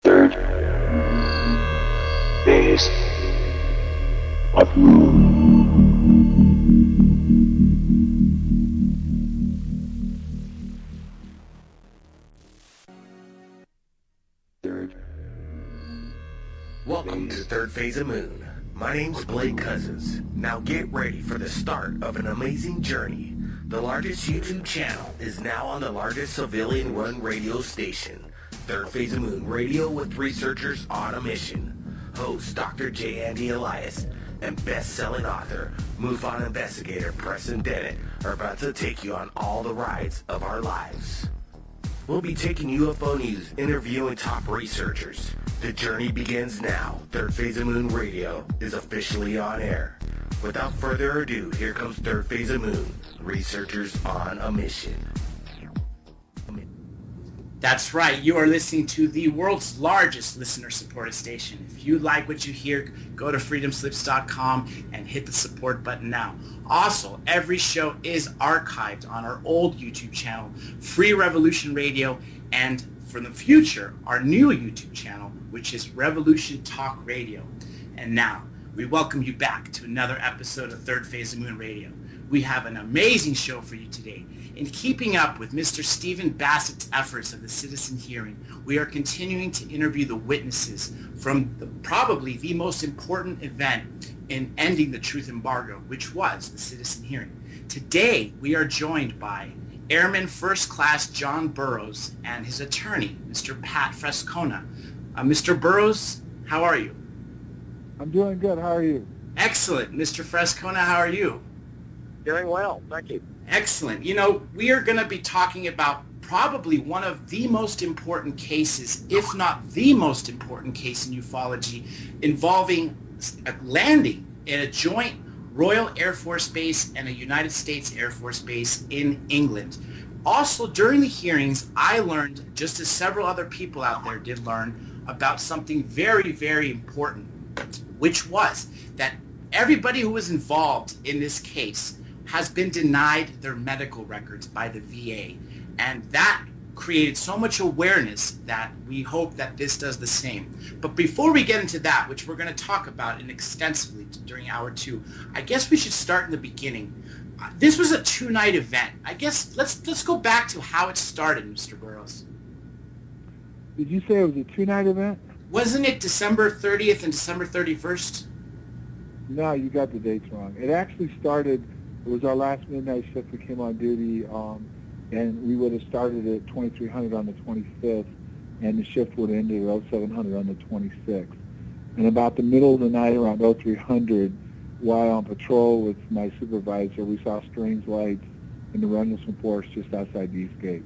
Third phase of moon. Third. Welcome to Third Phase of Moon. My name's Blake Cousins. Now get ready for the start of an amazing journey. The largest YouTube channel is now on the largest civilian-run radio station, Third Phase of Moon Radio with researchers on a mission. Host Dr. J. Andy Elias and best-selling author, MUFON investigator Preston Dennett are about to take you on all the rides of our lives. We'll be taking UFO news, interviewing top researchers. The journey begins now. Third Phase of Moon Radio is officially on air. Without further ado, here comes Third Phase of Moon, researchers on a mission. That's right. You are listening to the world's largest listener-supported station. If you like what you hear, go to freedomslips.com and hit the support button now. Also, every show is archived on our old YouTube channel, Free Revolution Radio, and for the future, our new YouTube channel, which is Revolution Talk Radio. And now, we welcome you back to another episode of Third Phase of Moon Radio. We have an amazing show for you today. In keeping up with Mr. Stephen Bassett's efforts of the citizen hearing, we are continuing to interview the witnesses from probably the most important event in ending the truth embargo, which was the citizen hearing. Today, we are joined by Airman First Class John Burroughs and his attorney, Mr. Pat Frescona. Mr. Burroughs, how are you? I'm doing good. How are you? Excellent. Mr. Frescona, how are you? Doing well, thank you. Excellent. You know, we are going to be talking about probably one of the most important cases, if not the most important case in ufology, involving a landing in a joint Royal Air Force Base and a United States Air Force Base in England. Also, during the hearings, I learned, just as several other people out there did learn, about something very, very important, which was that everybody who was involved in this case has been denied their medical records by the VA. And that created so much awareness that we hope that this does the same. But before we get into that, which we're going to talk about extensively during hour two, I guess we should start in the beginning. This was a two-night event. I guess let's go back to how it started, Mr. Burroughs. Did you say it was a two-night event? Wasn't it December 30th and December 31st? No, you got the dates wrong. It actually started, it was our last midnight shift. We came on duty, and we would have started at 2300 on the 25th, and the shift would have ended at 0700 on the 26th. And about the middle of the night, around 0300, while on patrol with my supervisor, we saw strange lights in the Rendlesham Forest just outside the East Gate.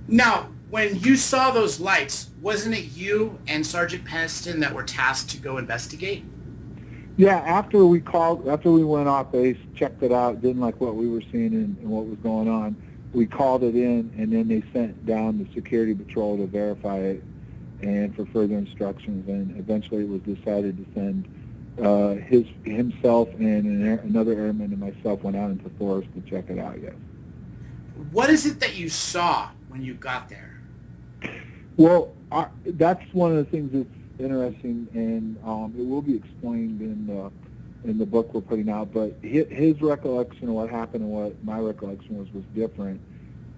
Now, when you saw those lights, wasn't it you and Sergeant Peniston that were tasked to go investigate? Yeah, after we went off base, checked it out, didn't like what we were seeing and what was going on, we called it in, and then they sent down the security patrol to verify it and for further instructions, and eventually it was decided to send himself and another airman and myself went out into the forest to check it out, yes. What is it that you saw when you got there? Well, that's one of the things that's interesting, and it will be explained in the book we're putting out. But his recollection of what happened and what my recollection was different.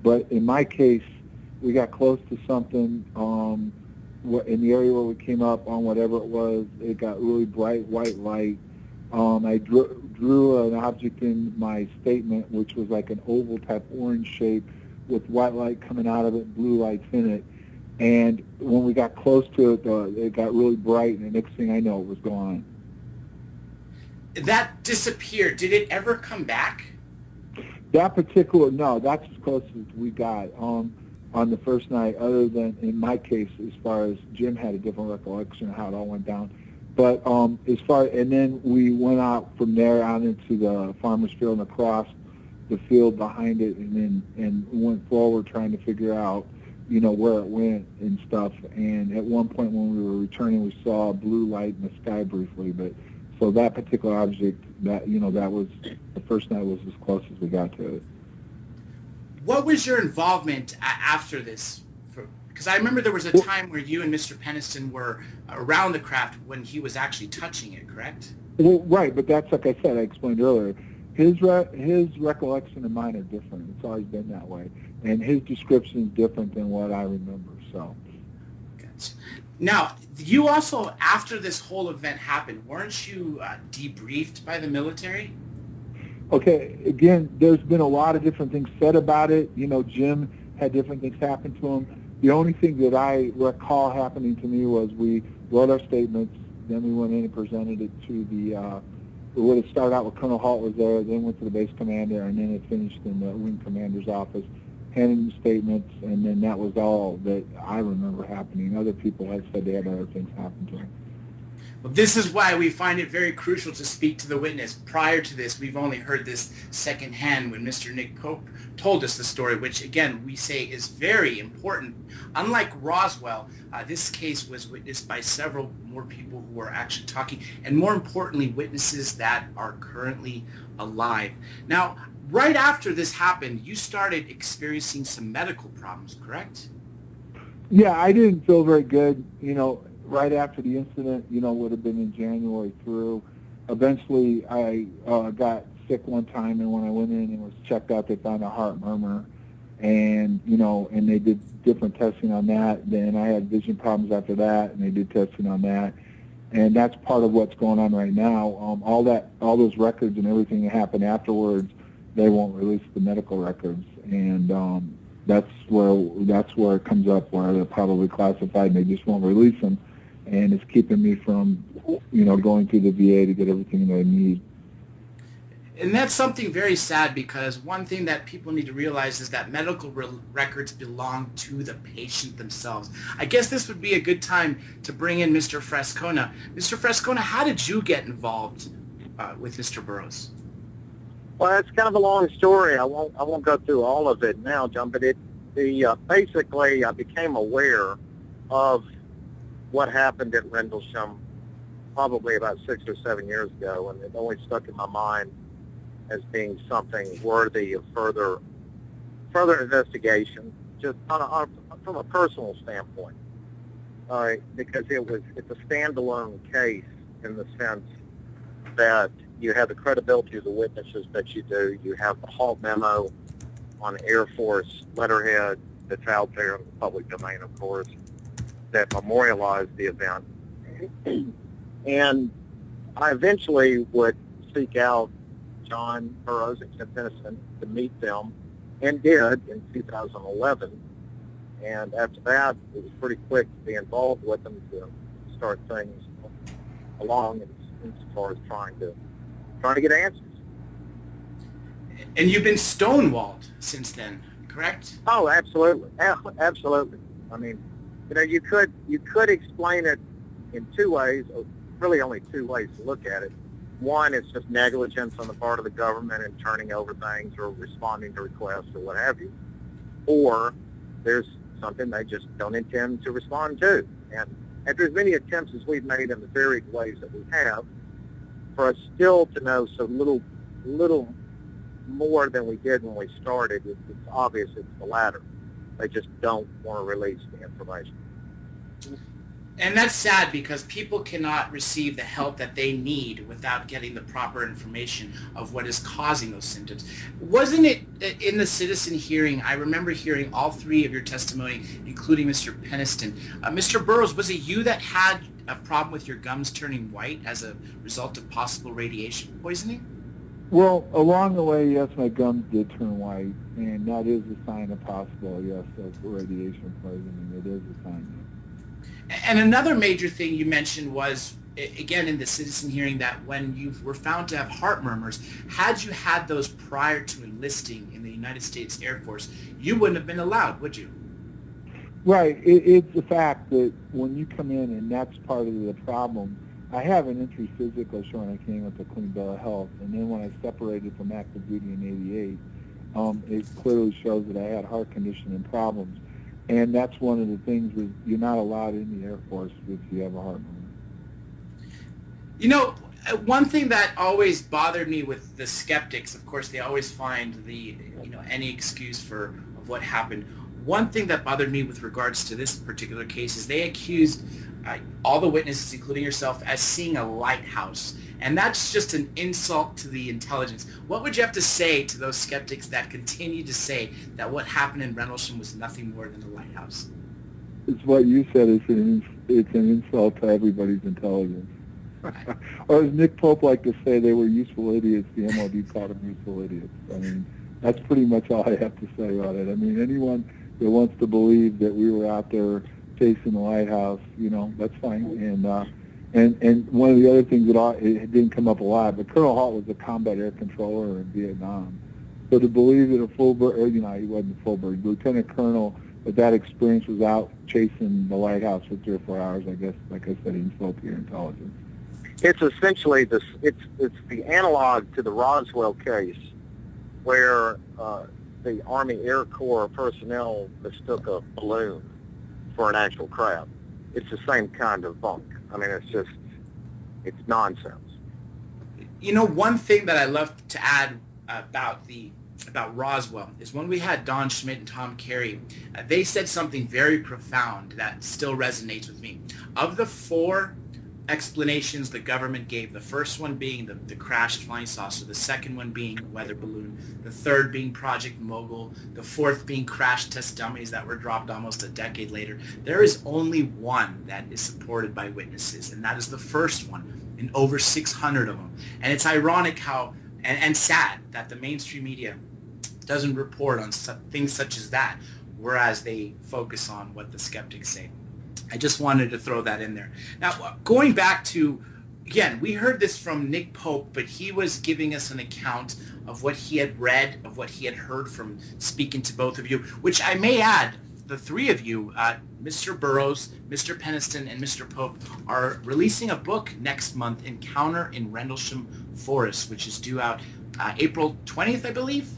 But in my case, we got close to something in the area where we came up on whatever it was. It got really bright white light. I drew an object in my statement, which was like an oval type orange shape with white light coming out of it, blue lights in it. And when we got close to it, it got really bright, and the next thing I know, it was gone. That disappeared. Did it ever come back? No, that's as close as we got on the first night, other than, in my case, as far as Jim had a different recollection of how it all went down. But and then we went out from there out into the farmer's field and across the field behind it, and went forward trying to figure out where it went and stuff. And at one point when we were returning, we saw a blue light in the sky briefly. But so that particular object, that was the first night, was as close as we got to it. What was your involvement after this? Because I remember there was a time where you and Mr. Peniston were around the craft when he was actually touching it, correct? Well, right, but that's like I said, I explained earlier. His recollection and mine are different. It's always been that way, and his description is different than what I remember. So. Gotcha. Now, you also, after this whole event happened, weren't you debriefed by the military? Okay, again, there's been a lot of different things said about it. You know, Jim had different things happen to him. The only thing that I recall happening to me was we wrote our statements, then we went in and presented it to the, we would have started out with Colonel Halt was there, then went to the base commander, and then it finished in the wing commander's office, handing the statements, and then that was all that I remember happening. Other people had said they had other things happen to them. Well, this is why we find it very crucial to speak to the witness. Prior to this, we've only heard this secondhand when Mr. Nick Pope told us the story, which, again, we say is very important. Unlike Roswell, this case was witnessed by several more people who are actually talking, and more importantly, witnesses that are currently alive. Now, right after this happened, you started experiencing some medical problems, correct? Yeah, I didn't feel very good, you know. Right after the incident, you know, would have been in January through. Eventually, I got sick one time, and when I went in and was checked out, they found a heart murmur, and you know, and they did different testing on that. Then I had vision problems after that, and they did testing on that, and that's part of what's going on right now. All those records and everything that happened afterwards, they won't release the medical records, and that's where it comes up, where they're probably classified, and they just won't release them. And it's keeping me from, you know, going through the VA to get everything that I need. And that's something very sad, because one thing that people need to realize is that medical records belong to the patient themselves. I guess this would be a good time to bring in Mr. Frascona. Mr. Frascona, how did you get involved with Mr. Burroughs? Well, it's kind of a long story. I won't go through all of it now, John. But basically I became aware of what happened at Rendlesham probably about 6 or 7 years ago, and it always stuck in my mind as being something worthy of further investigation, just from a personal standpoint. Because it's a standalone case in the sense that you have the credibility of the witnesses that you do. You have the Halt memo on Air Force letterhead that's out there in the public domain, of course, that memorialized the event. And I eventually would seek out John Burroughs and Tim Peniston to meet them, and did in 2011. And after that, it was pretty quick to be involved with them to start things along as far as trying to get answers. And you've been stonewalled since then, correct? Oh, absolutely, absolutely. I mean, you know, you could explain it in two ways, or really only two ways to look at it. One is just negligence on the part of the government in turning over things or responding to requests or what have you. Or there's something they just don't intend to respond to. And after as many attempts as we've made in the varied ways that we have, for us still to know so little more than we did when we started, it's obvious it's the latter. They just don't want to release the information. And that's sad, because people cannot receive the help that they need without getting the proper information of what is causing those symptoms. Wasn't it in the citizen hearing, I remember hearing all three of your testimony, including Mr. Peniston. Mr. Burroughs, was it you that had a problem with your gums turning white as a result of possible radiation poisoning? Well, along the way, yes, my gums did turn white, and that is a sign of possible, yes, of radiation poisoning. It is a sign. And another major thing you mentioned was, again, in the citizen hearing, that when you were found to have heart murmurs, had you had those prior to enlisting in the United States Air Force, you wouldn't have been allowed, would you? Right. It's the fact that when you come in, and that's part of the problem. I have an entry physical showing I came with a clean bill of health, and then when I separated from active duty in '88, it clearly shows that I had heart condition and problems. And that's one of the things is you're not allowed in the Air Force if you have a heart murmur. You know, one thing that always bothered me with the skeptics, of course, they always find any excuse of what happened. one thing that bothered me with regards to this particular case is they accused all the witnesses, including yourself, as seeing a lighthouse. And that's just an insult to the intelligence. What would you have to say to those skeptics that continue to say that what happened in Rendlesham was nothing more than a lighthouse? It's what you said. It's an insult to everybody's intelligence. Or as Nick Pope liked to say, they were useful idiots. The MOD called them useful idiots. I mean, that's pretty much all I have to say about it. I mean, anyone that wants to believe that we were out there chasing the lighthouse, you know, that's fine. And one of the other things that it didn't come up a lot, but Colonel Halt was a combat air controller in Vietnam. So to believe that a full-bird, he wasn't a full-bird, Lieutenant Colonel, but that experience was out chasing the lighthouse for 3 or 4 hours, I guess, like I said, insult to your intelligence. It's essentially it's the analog to the Roswell case, where the Army Air Corps personnel mistook a balloon for an actual craft. It's the same kind of bunk. I mean, it's nonsense. You know, one thing that I love to add about Roswell is when we had Don Schmidt and Tom Carey, they said something very profound that still resonates with me. Of the 4 explanations the government gave, the first one being the crashed flying saucer, the second one being weather balloon, the third being Project Mogul, the fourth being crash test dummies that were dropped almost a decade later, there is only one that is supported by witnesses, and that is the first one, in over 600 of them. And it's ironic how, and sad, that the mainstream media doesn't report on things such as that, whereas they focus on what the skeptics say. I just wanted to throw that in there. Now, going back to, again, we heard this from Nick Pope, but he was giving us an account of what he had read, of what he had heard from speaking to both of you, which I may add, the 3 of you, Mr. Burroughs, Mr. Peniston, and Mr. Pope, are releasing a book next month, Encounter in Rendlesham Forest, which is due out April 20th, I believe?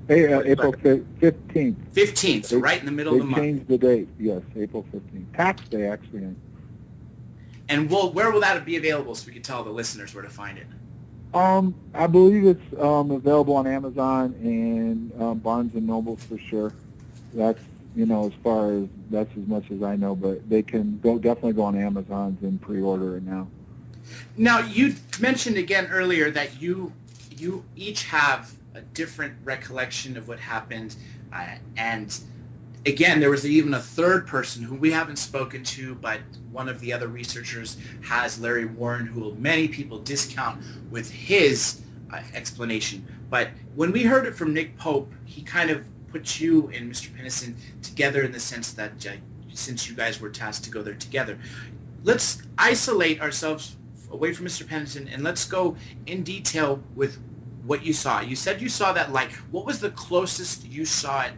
April 15th. 15th, so right in the middle of the month. They changed the date, yes, April 15th. Tax day, actually. And where will that be available so we can tell the listeners where to find it? I believe it's available on Amazon and Barnes & Noble for sure. That's, you know, that's as much as I know, but they can definitely go on Amazon and pre-order it now. Now, you mentioned again earlier that you each have a different recollection of what happened, and again, there was even a third person who we haven't spoken to, but one of the other researchers has, Larry Warren, who many people discount with his explanation. But when we heard it from Nick Pope, he kind of put you and Mr. Peniston together in the sense that since you guys were tasked to go there together, let's isolate ourselves away from Mr. Peniston and let's go in detail with what you saw. You said you saw that light. What was the closest you saw it?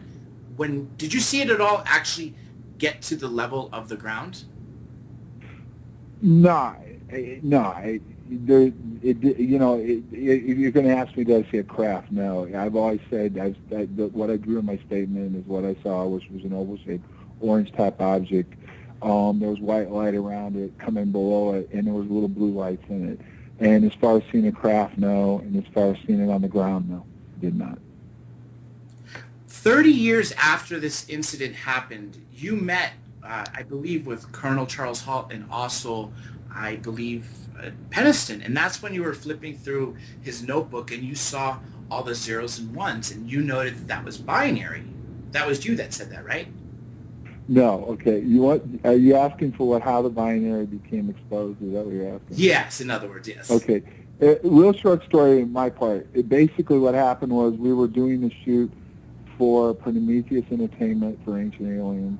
Did you see it at all actually get to the level of the ground? No. If you're going to ask me, did I see a craft? No. I've always said what I drew in my statement is what I saw, which was an oval-shaped, orange-type object. There was white light around it coming below it, and there was little blue lights in it. And as far as seeing a craft, no. And as far as seeing it on the ground, no. Did not. 30 years after this incident happened, you met, I believe, with Colonel Charles Halt and also, I believe, Peniston. And that's when you were flipping through his notebook and you saw all the zeros and ones, and you noted that was binary. That was you that said that, right? No. Okay. Are you asking for how the binary became exposed? Is that what you're asking? Yes. In other words, yes. Okay. Real short story on my part. Basically, what happened was we were doing the shoot for Prometheus Entertainment for Ancient Aliens.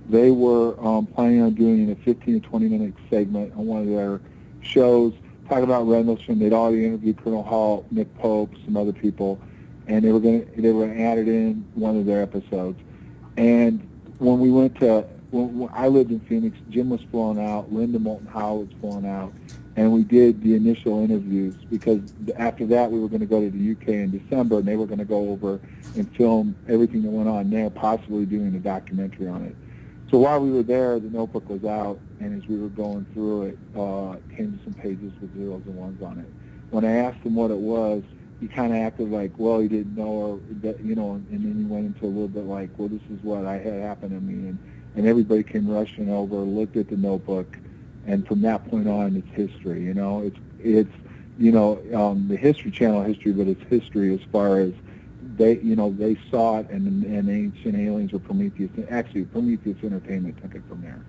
They were planning on doing a 15 to 20-minute segment on one of their shows, talking about Rendlesham. They'd already interviewed Colonel Halt, Nick Pope, some other people, and they were going to add it in one of their episodes. And when I lived in Phoenix, Jim was flown out, Linda Moulton Howe was flown out, and we did the initial interviews because after that we were going to go to the UK in December, and they were going to go over and film everything that went on there, possibly doing a documentary on it. So while we were there, the notebook was out, and as we were going through it, came to some pages with zeros and ones on it. When I asked them what it was, he kind of acted like, well, he didn't know, or that, and then he went into a little bit like, well, this is what I had happened to me, and everybody came rushing over, looked at the notebook, and from that point on, it's history. It's the History Channel history, but it's history as far as they saw it, and Ancient Aliens or Prometheus. Actually, Prometheus Entertainment took it from there.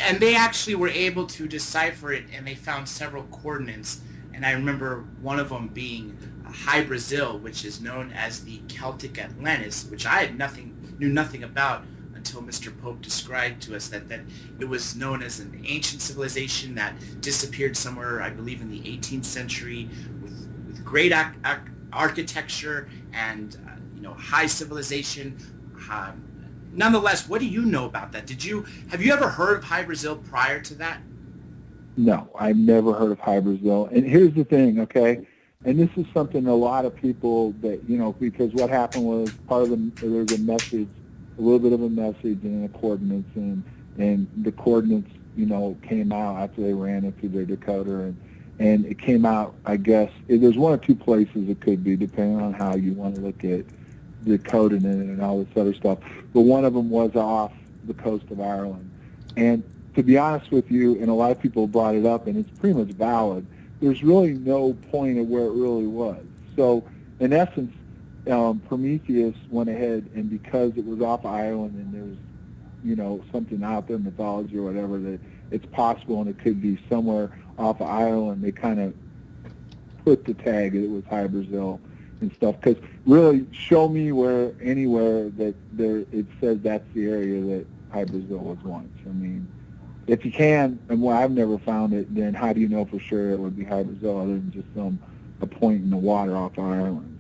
And they actually were able to decipher it, and they found several coordinates. And I remember one of them being High Brazil, which is known as the Celtic Atlantis, which I knew nothing about until Mr. Pope described to us that it was known as an ancient civilization that disappeared somewhere, I believe, in the 18th century, with great architecture and high civilization. Nonetheless, what do you know about that? Have you ever heard of High Brazil prior to that? No, I've never heard of High Brazil. And here's the thing, okay? And this is something a lot of people that, because what happened was there was a message, a little bit of a message and the coordinates, and the coordinates, came out after they ran it through their decoder, and it came out, I guess, there's one or two places it could be, depending on how you want to look at the coding in it and all this other stuff. But one of them was off the coast of Ireland. And to be honest with you, and a lot of people brought it up, and it's pretty much valid, there's really no point of where it really was. So, in essence, Prometheus went ahead, and because it was off Ireland and there's, something out there, mythology or whatever, that it's possible and it could be somewhere off of Ireland, they kind of put the tag that it was High Brazil and stuff. Because really, show me anywhere that it says that's the area that High Brazil was once. I mean, if you can, and I've never found it, then how do you know for sure it would be High Brazil other than just a point in the water off Ireland?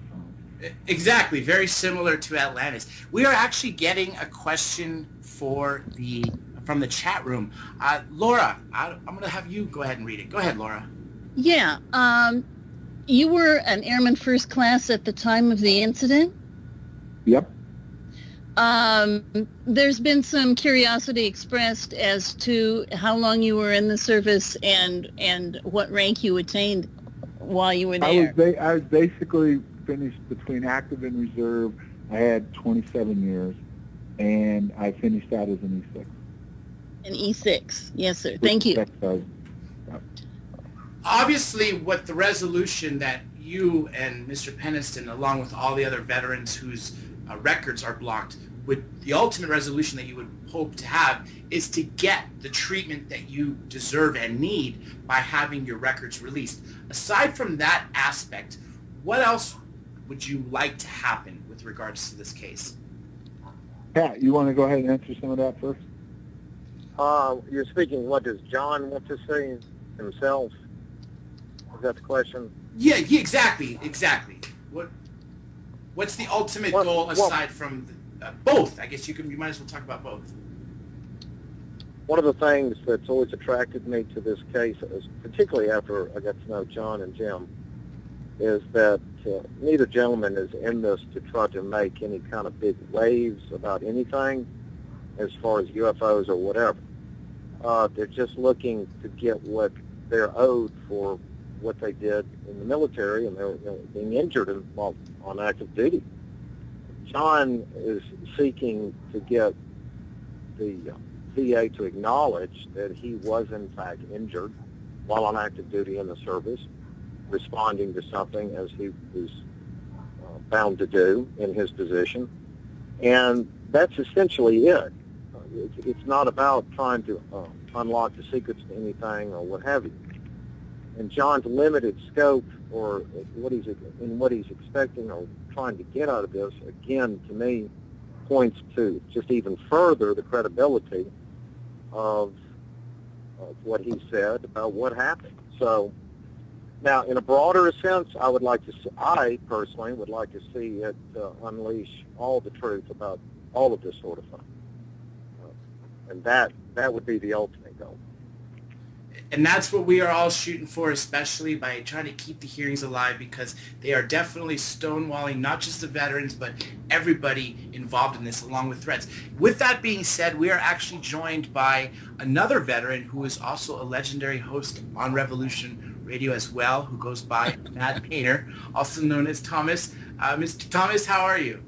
So. Exactly, very similar to Atlantis. We are actually getting a question from the chat room. Laura, I'm going to have you go ahead and read it. Go ahead, Laura. Yeah. You were an airman first class at the time of the incident? Yep. There's been some curiosity expressed as to how long you were in the service and what rank you attained while you were there. I was basically finished between active and reserve. I had 27 years, and I finished out as an E6. An E6, yes, sir. Thank you. Obviously, what the resolution that you and Mr. Peniston, along with all the other veterans whose records are blocked, the ultimate resolution that you would hope to have is to get the treatment that you deserve and need by having your records released. Aside from that aspect, what else would you like to happen with regards to this case? Pat, you want to go ahead and answer some of that first? You're speaking, what does John want to say himself? Is that the question? Yeah, exactly. What's the ultimate goal aside from both? I guess you might as well talk about both. One of the things that's always attracted me to this case, particularly after I got to know John and Jim, is that neither gentleman is in this to try to make any kind of big waves about anything as far as UFOs or whatever. They're just looking to get what they're owed for what they did in the military, and they're being injured while on active duty. John is seeking to get the VA to acknowledge that he was in fact injured while on active duty in the service, responding to something as he was bound to do in his position. And that's essentially it. It's not about trying to unlock the secrets to anything or what have you. And John's limited scope or what he's expecting or trying to get out of this, again, to me, points to just even further the credibility of what he said about what happened. So now, in a broader sense, I personally would like to see it unleash all the truth about all of this sort of thing. And that would be the ultimate goal. And that's what we are all shooting for, especially by trying to keep the hearings alive, because they are definitely stonewalling not just the veterans, but everybody involved in this, along with threats. With that being said, we are actually joined by another veteran who is also a legendary host on Revolution radio as well, who goes by Matt Painter, also known as Thomas. Mr. Thomas, how are you?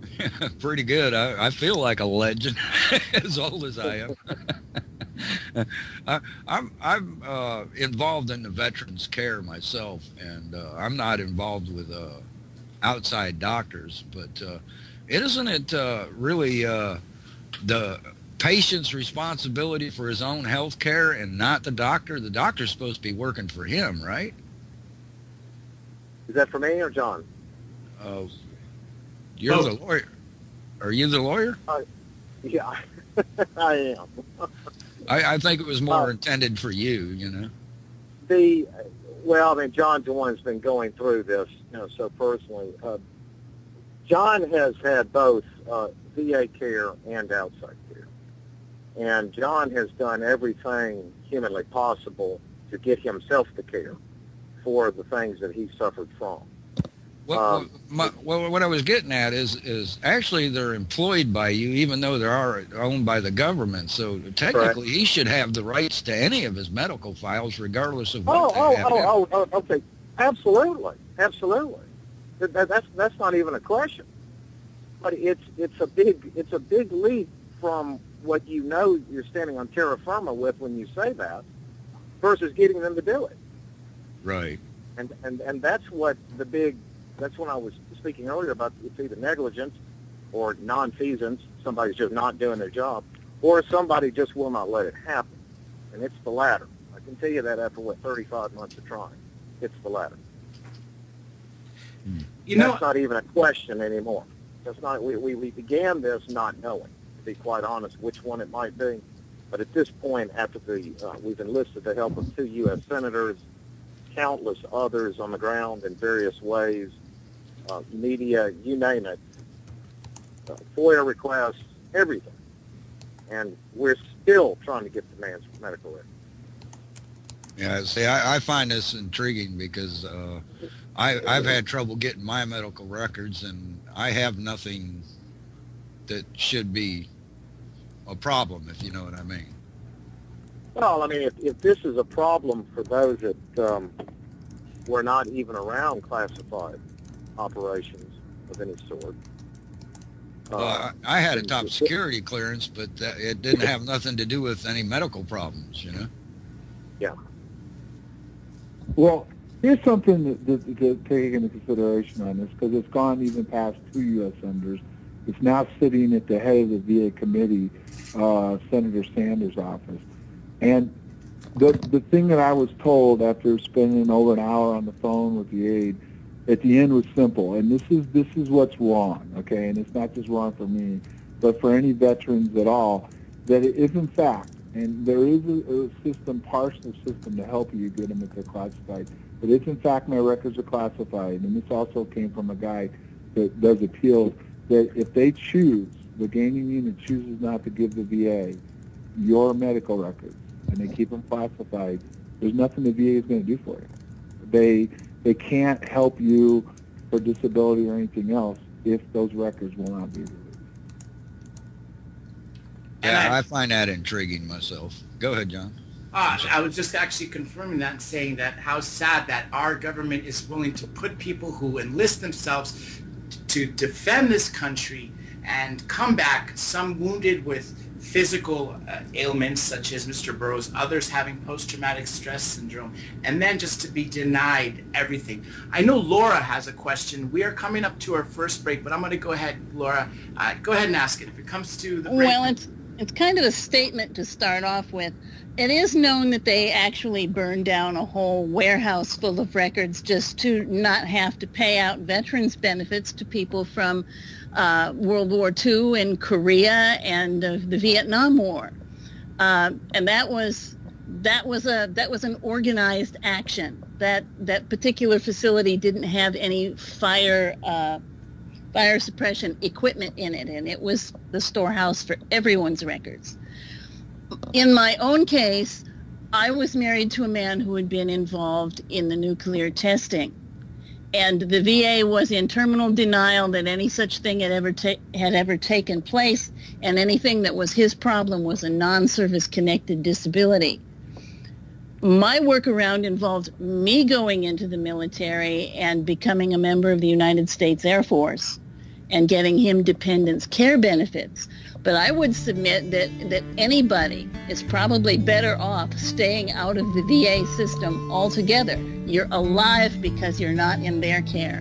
Pretty good. I feel like a legend, as old as I am. I'm involved in the veterans care myself, and I'm not involved with outside doctors, but isn't it really the patient's responsibility for his own health care and not the doctor? The doctor's supposed to be working for him, right? Is that for me or John? You're the lawyer. Are you the lawyer? Yeah, I am. I think it was more intended for you, you know. Well, I mean, John's the one who's been going through this, so personally. John has had both VA care and outside care. And John has done everything humanly possible to get himself the care for the things that he suffered from. Well, what I was getting at is actually they're employed by you, even though they are owned by the government. So technically, he should have the rights to any of his medical files, regardless of what they have. Okay, absolutely. That's not even a question. But it's a big leap from what you're standing on terra firma with when you say that, versus getting them to do it. Right. And that's what that's when I was speaking earlier about it's either negligence or nonfeasance, somebody's just not doing their job, or somebody just will not let it happen. And it's the latter. I can tell you that after, 35 months of trying. It's the latter. That's not even a question anymore. That's not. We began this not knowing, to be quite honest, which one it might be. But at this point, after we've enlisted the help of 2 U.S. senators, countless others on the ground in various ways, media, you name it, FOIA requests, everything. And we're still trying to get the man's medical record. Yeah, see, I find this intriguing because I've had trouble getting my medical records, and I have nothing that should be a problem, if you know what I mean. Well, I mean, if this is a problem for those that were not even around classified operations of any sort. Well, I had a top security clearance, but it didn't have nothing to do with any medical problems, you know? Yeah. Well, here's something to take into consideration on this, because it's gone even past 2 U.S. senators. It's now sitting at the head of the VA committee, Senator Sanders' office. And the thing that I was told after spending over an hour on the phone with the aide, at the end was simple, and this is what's wrong, okay? And it's not just wrong for me, but for any veterans at all, that it is in fact, and there is a system, partial system to help you get them if they're classified, but it's in fact my records are classified, and this also came from a guy that does appeals, that if they choose, the gaining unit chooses not to give the VA your medical records, and they keep them classified, there's nothing the VA is going to do for you. They can't help you for disability or anything else if those records will not be released. Yeah, I find that intriguing myself. Go ahead, John. I was just actually confirming that and saying that how sad that our government is willing to put people who enlist themselves to defend this country and come back, some wounded with physical ailments such as Mr. Burroughs, others having post-traumatic stress syndrome, and then just to be denied everything. I know Laura has a question. We are coming up to our first break, but I'm going to go ahead, Laura. Go ahead and ask it. If it comes to the break. Well, it's kind of a statement to start off with. It is known that they actually burned down a whole warehouse full of records just to not have to pay out veterans benefits to people from World War II and Korea and the Vietnam War, and that was an organized action. That particular facility didn't have any fire suppression equipment in it, and it was the storehouse for everyone's records. In my own case, I was married to a man who had been involved in the nuclear testing. And the VA was in terminal denial that any such thing had ever taken place, and anything that was his problem was a non-service connected disability. My workaround involved me going into the military and becoming a member of the United States Air Force and getting him dependents care benefits. But I would submit that anybody is probably better off staying out of the VA system altogether. You're alive because you're not in their care.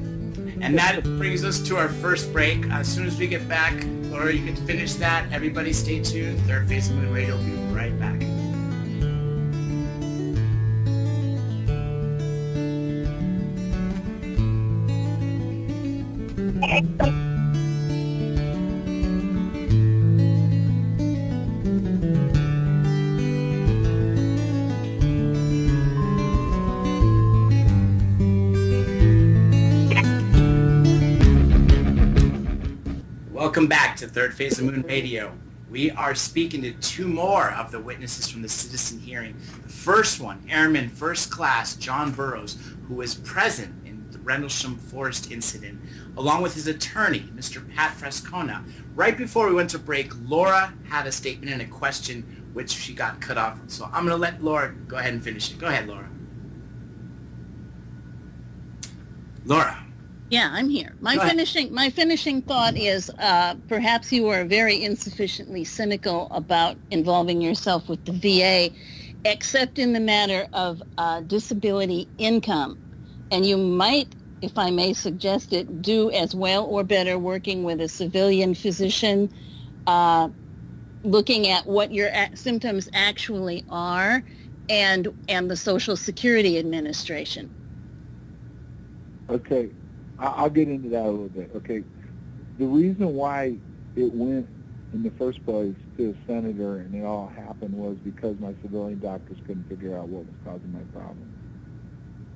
And that brings us to our first break. As soon as we get back, Laura, you can finish that. Everybody stay tuned. Third Phase of Moon Radio will be right back. Welcome back to Third Phase of Moon Radio. We are speaking to two more of the witnesses from the citizen hearing. The first one, Airman First Class John Burroughs, who was present in the Rendlesham Forest incident, along with his attorney, Mr. Pat Frascona. Right before we went to break, Laura had a statement and a question, which she got cut off. So I'm going to let Laura go ahead and finish it. Go ahead, Laura. Laura. Yeah, I'm here. My finishing thought is perhaps you are very insufficiently cynical about involving yourself with the VA, except in the matter of disability income. And you might, if I may suggest it, do as well or better working with a civilian physician, looking at what your symptoms actually are, and the Social Security Administration. Okay. I'll get into that a little bit. Okay, the reason why it went in the first place to a senator and it all happened was because my civilian doctors couldn't figure out what was causing my problem.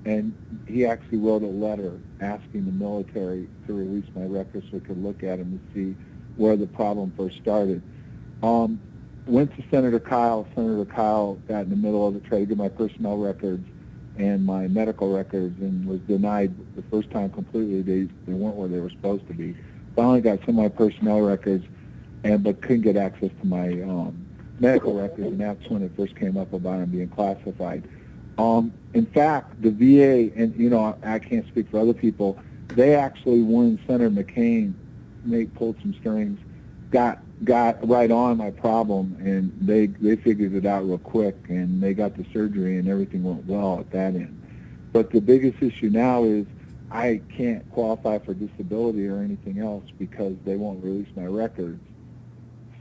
And he actually wrote a letter asking the military to release my records so we could look at them and see where the problem first started. Went to Senator Kyle. Senator Kyle got in the middle of it, tried to get my personnel records and my medical records, and was denied the first time completely. They weren't where they were supposed to be. Finally got some of my personnel records, but couldn't get access to my medical records, and that's when it first came up about them being classified. In fact, the VA, and I can't speak for other people, they actually, when Senator McCain pulled some strings, got right on my problem, and they figured it out real quick, and they got the surgery, and everything went well at that end. But the biggest issue now is I can't qualify for disability or anything else because they won't release my records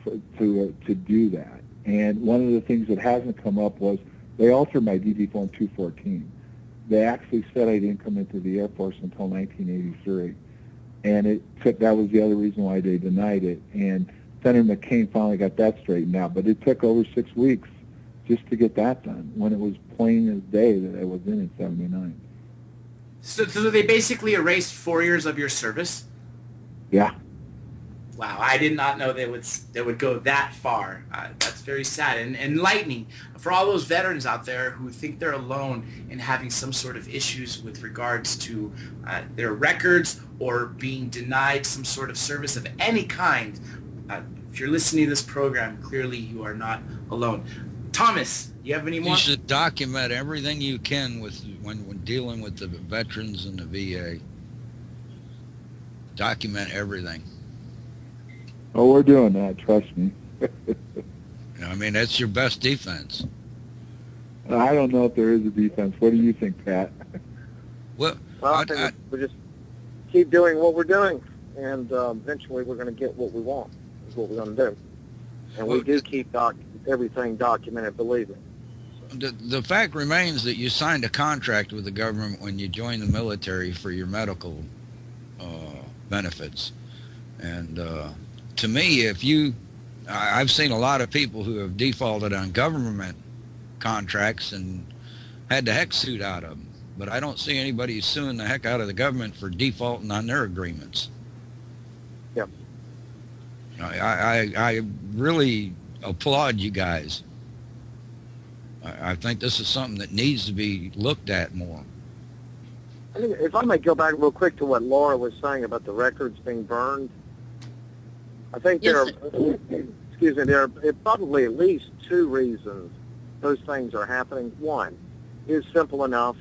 to do that. And one of the things that hasn't come up was they altered my DD Form 214. They actually said I didn't come into the Air Force until 1983. And that was the other reason why they denied it. And Senator McCain finally got that straightened out. But it took over 6 weeks just to get that done when it was plain as day that I was in 79. So they basically erased 4 years of your service? Yeah. Wow, I did not know they would go that far. That's very sad and enlightening for all those veterans out there who think they're alone in having some sort of issues with regards to their records or being denied some sort of service of any kind. If you're listening to this program, clearly you are not alone. Thomas, you have any more? You should document everything you can when dealing with the veterans and the VA. Document everything. Oh, we're doing that, trust me. I mean, that's your best defense. I don't know if there is a defense. What do you think, Pat? Well, we just keep doing what we're doing, and eventually we're going to get what we want, is what we're going to do. And we do keep everything documented, believe me. The fact remains that you signed a contract with the government when you joined the military for your medical benefits. And to me, I've seen a lot of people who have defaulted on government contracts and had the heck sued out of them. But I don't see anybody suing the heck out of the government for defaulting on their agreements. Yep. I really applaud you guys. I think this is something that needs to be looked at more. I mean, if I may go back real quick to what Laura was saying about the records being burned, I think there are probably at least two reasons those things are happening. One, is simple enough.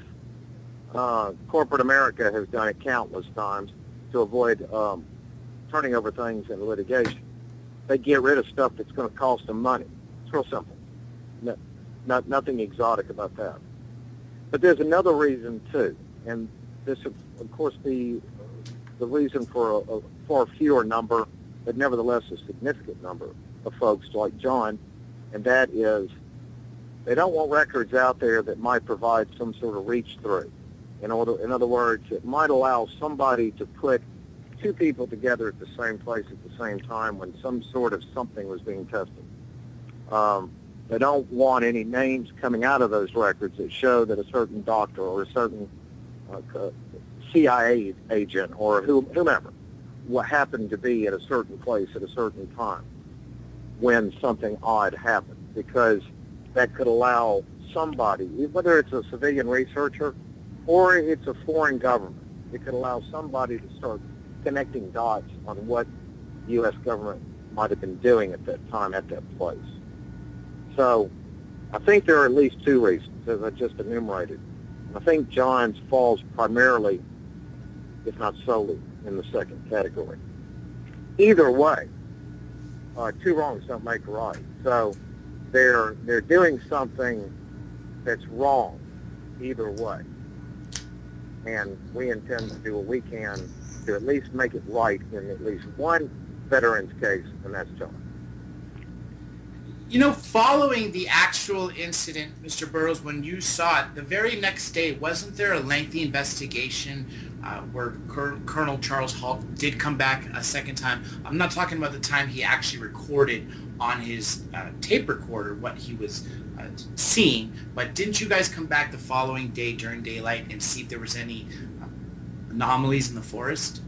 Corporate America has done it countless times to avoid turning over things in litigation. They get rid of stuff that's going to cost them money. It's real simple. Nothing exotic about that. But there's another reason too, and this, of course, the reason for a far fewer number, but nevertheless a significant number of folks like John, and that is they don't want records out there that might provide some sort of reach through. In other words, it might allow somebody to put two people together at the same place at the same time when some sort of something was being tested. They don't want any names coming out of those records that show that a certain doctor or a certain CIA agent or whomever what happened to be at a certain place at a certain time when something odd happened, because that could allow somebody, whether it's a civilian researcher or it's a foreign government, it could allow somebody to start connecting dots on what the U.S. government might have been doing at that time at that place. So I think there are at least two reasons, as I just enumerated. And I think John's falls primarily, if not solely, in the second category. Either way, two wrongs don't make a right. So they're doing something that's wrong either way. And we intend to do what we can to at least make it right in at least one veteran's case, and that's John. You know, following the actual incident, Mr. Burroughs, when you saw it, the very next day, wasn't there a lengthy investigation where Colonel Charles Halt did come back a second time? I'm not talking about the time he actually recorded on his tape recorder what he was seeing, but didn't you guys come back the following day during daylight and see if there was any anomalies in the forest?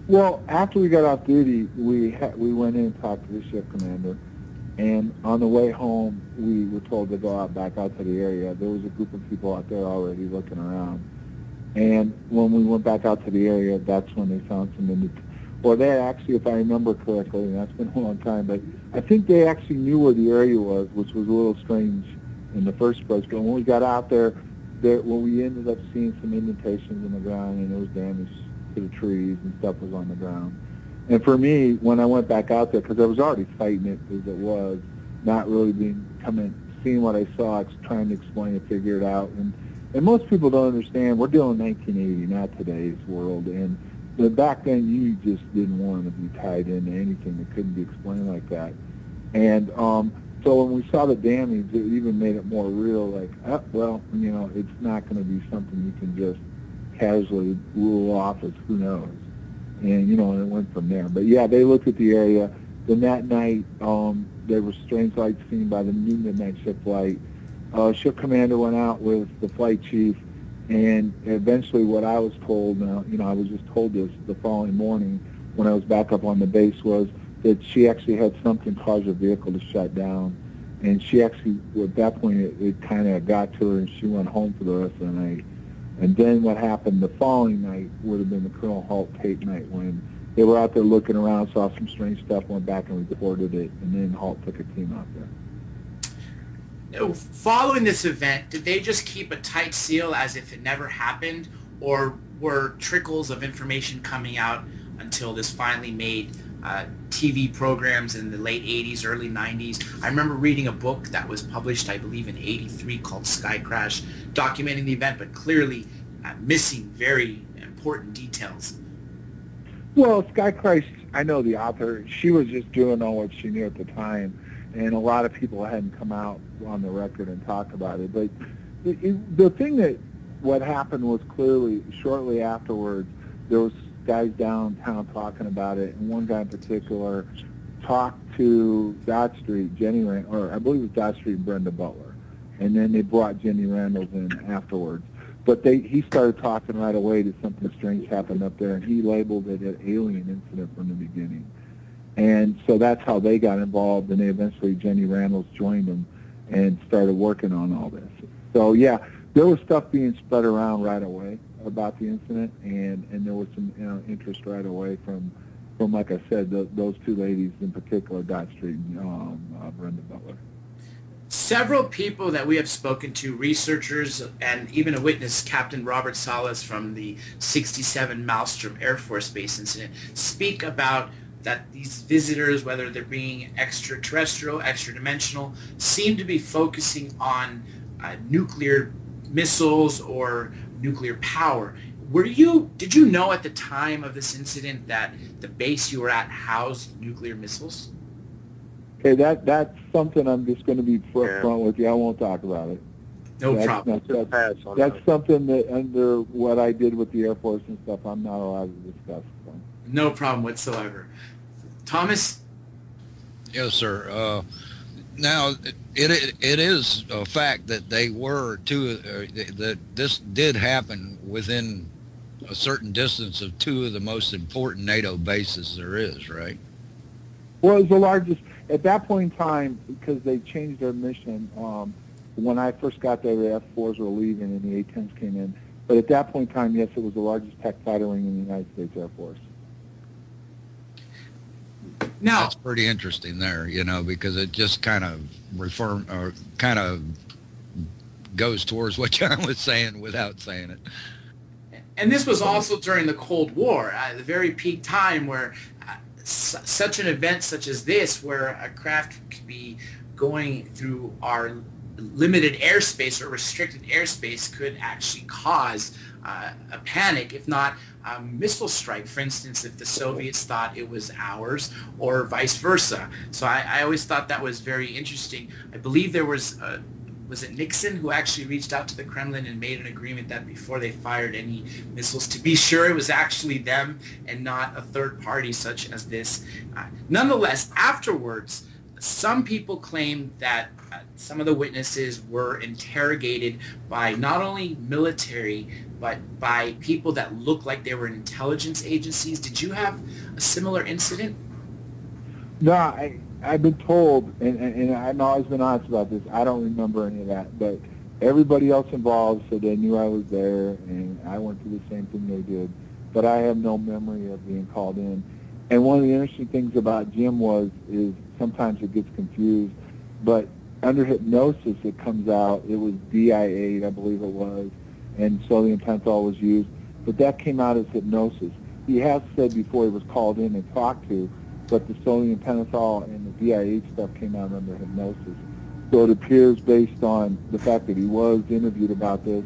Well, after we got off duty, we went in and talked to the ship commander. And on the way home, we were told to go back out to the area. There was a group of people out there already looking around. And when we went back out to the area, that's when they found some well, they actually, if I remember correctly, and that's been a long time, but I think they actually knew where the area was, which was a little strange in the first place. But when we got out there, when we ended up seeing some indentations in the ground, and there was damage to the trees and stuff was on the ground. And for me, when I went back out there, because I was already fighting it as it was, not really seeing what I saw, trying to explain it, figure it out. And most people don't understand, we're dealing in 1980, not today's world. And back then, you just didn't want to be tied into anything that couldn't be explained like that. And so when we saw the damage, it even made it more real, like, well, you know, it's not going to be something you can just casually rule off as who knows. And, you know, and it went from there. But, yeah, they looked at the area. Then that night, there were strange lights seen by the new midnight ship light. Ship commander went out with the flight chief, and eventually what I was told, now, you know, I was just told this the following morning when I was back up on the base, was that she actually had something cause her vehicle to shut down. And she actually, at that point, it kind of got to her, and she went home for the rest of the night. And then what happened the following night would have been the Colonel Halt tape night, when they were out there looking around, saw some strange stuff, went back and reported it, and then Halt took a team out there. Following this event, did they just keep a tight seal as if it never happened, or were trickles of information coming out until this finally made TV programs in the late 80s, early 90s? I remember reading a book that was published, I believe, in 83 called Sky Crash, documenting the event, but clearly missing very important details. Well, Sky Crash, I know the author. She was just doing all what she knew at the time, and a lot of people hadn't come out on the record and talked about it. But the thing that what happened was clearly, shortly afterwards, there was guys downtown talking about it, and one guy in particular talked to Dodge Street, or I believe it was Dodge Street and Brenda Butler, and then they brought Jenny Randles in afterwards. But he started talking right away that something strange happened up there, and he labeled it an alien incident from the beginning. And so that's how they got involved, and they eventually, Jenny Randles joined them and started working on all this. So, yeah, there was stuff being spread around right away about the incident, and there was some interest right away from like I said, those two ladies in particular, Dot Street and Brenda Butler. Several people that we have spoken to, researchers and even a witness, Captain Robert Salas from the 67 Maelstrom Air Force Base incident, speak about that these visitors, whether they're being extraterrestrial, extra-dimensional, seem to be focusing on nuclear missiles or nuclear power. Did you know at the time of this incident that the base you were at housed nuclear missiles? Okay, that's something I'm just going to be front with you. I won't talk about it. No problem. That's something that under what I did with the Air Force and stuff, I'm not allowed to discuss. So. No problem whatsoever. Thomas? Yes, sir. Now, it is a fact that they were that this did happen within a certain distance of two of the most important NATO bases there is, right? Well, it was the largest at that point in time because they changed their mission. When I first got there, the F-4s were leaving and the A-10s came in. But at that point in time, yes, it was the largest tech fighter wing in the United States Air Force. Now, that's pretty interesting there, because it just kind of goes towards what John was saying without saying it. And this was also during the Cold War, the very peak time where such an event such as this, where a craft could be going through our limited airspace or restricted airspace, could actually cause a panic, if not a missile strike. For instance, if the Soviets thought it was ours or vice versa. So I always thought that was very interesting. I believe there was it Nixon who actually reached out to the Kremlin and made an agreement that before they fired any missiles, to be sure it was actually them and not a third party such as this. Nonetheless, afterwards, some people claim that some of the witnesses were interrogated by not only military, but by people that looked like they were in intelligence agencies. Did you have a similar incident? No, I've been told, and I've always been honest about this, I don't remember any of that, but everybody else involved said they knew I was there, and I went through the same thing they did, but I have no memory of being called in. And one of the interesting things about Jim is sometimes it gets confused, but under hypnosis it comes out, it was DI-8, I believe it was, and sodium pentothal was used, but that came out as hypnosis. He has said before he was called in and talked to, but the sodium pentothal and the DI-8 stuff came out under hypnosis. So it appears based on the fact that he was interviewed about this,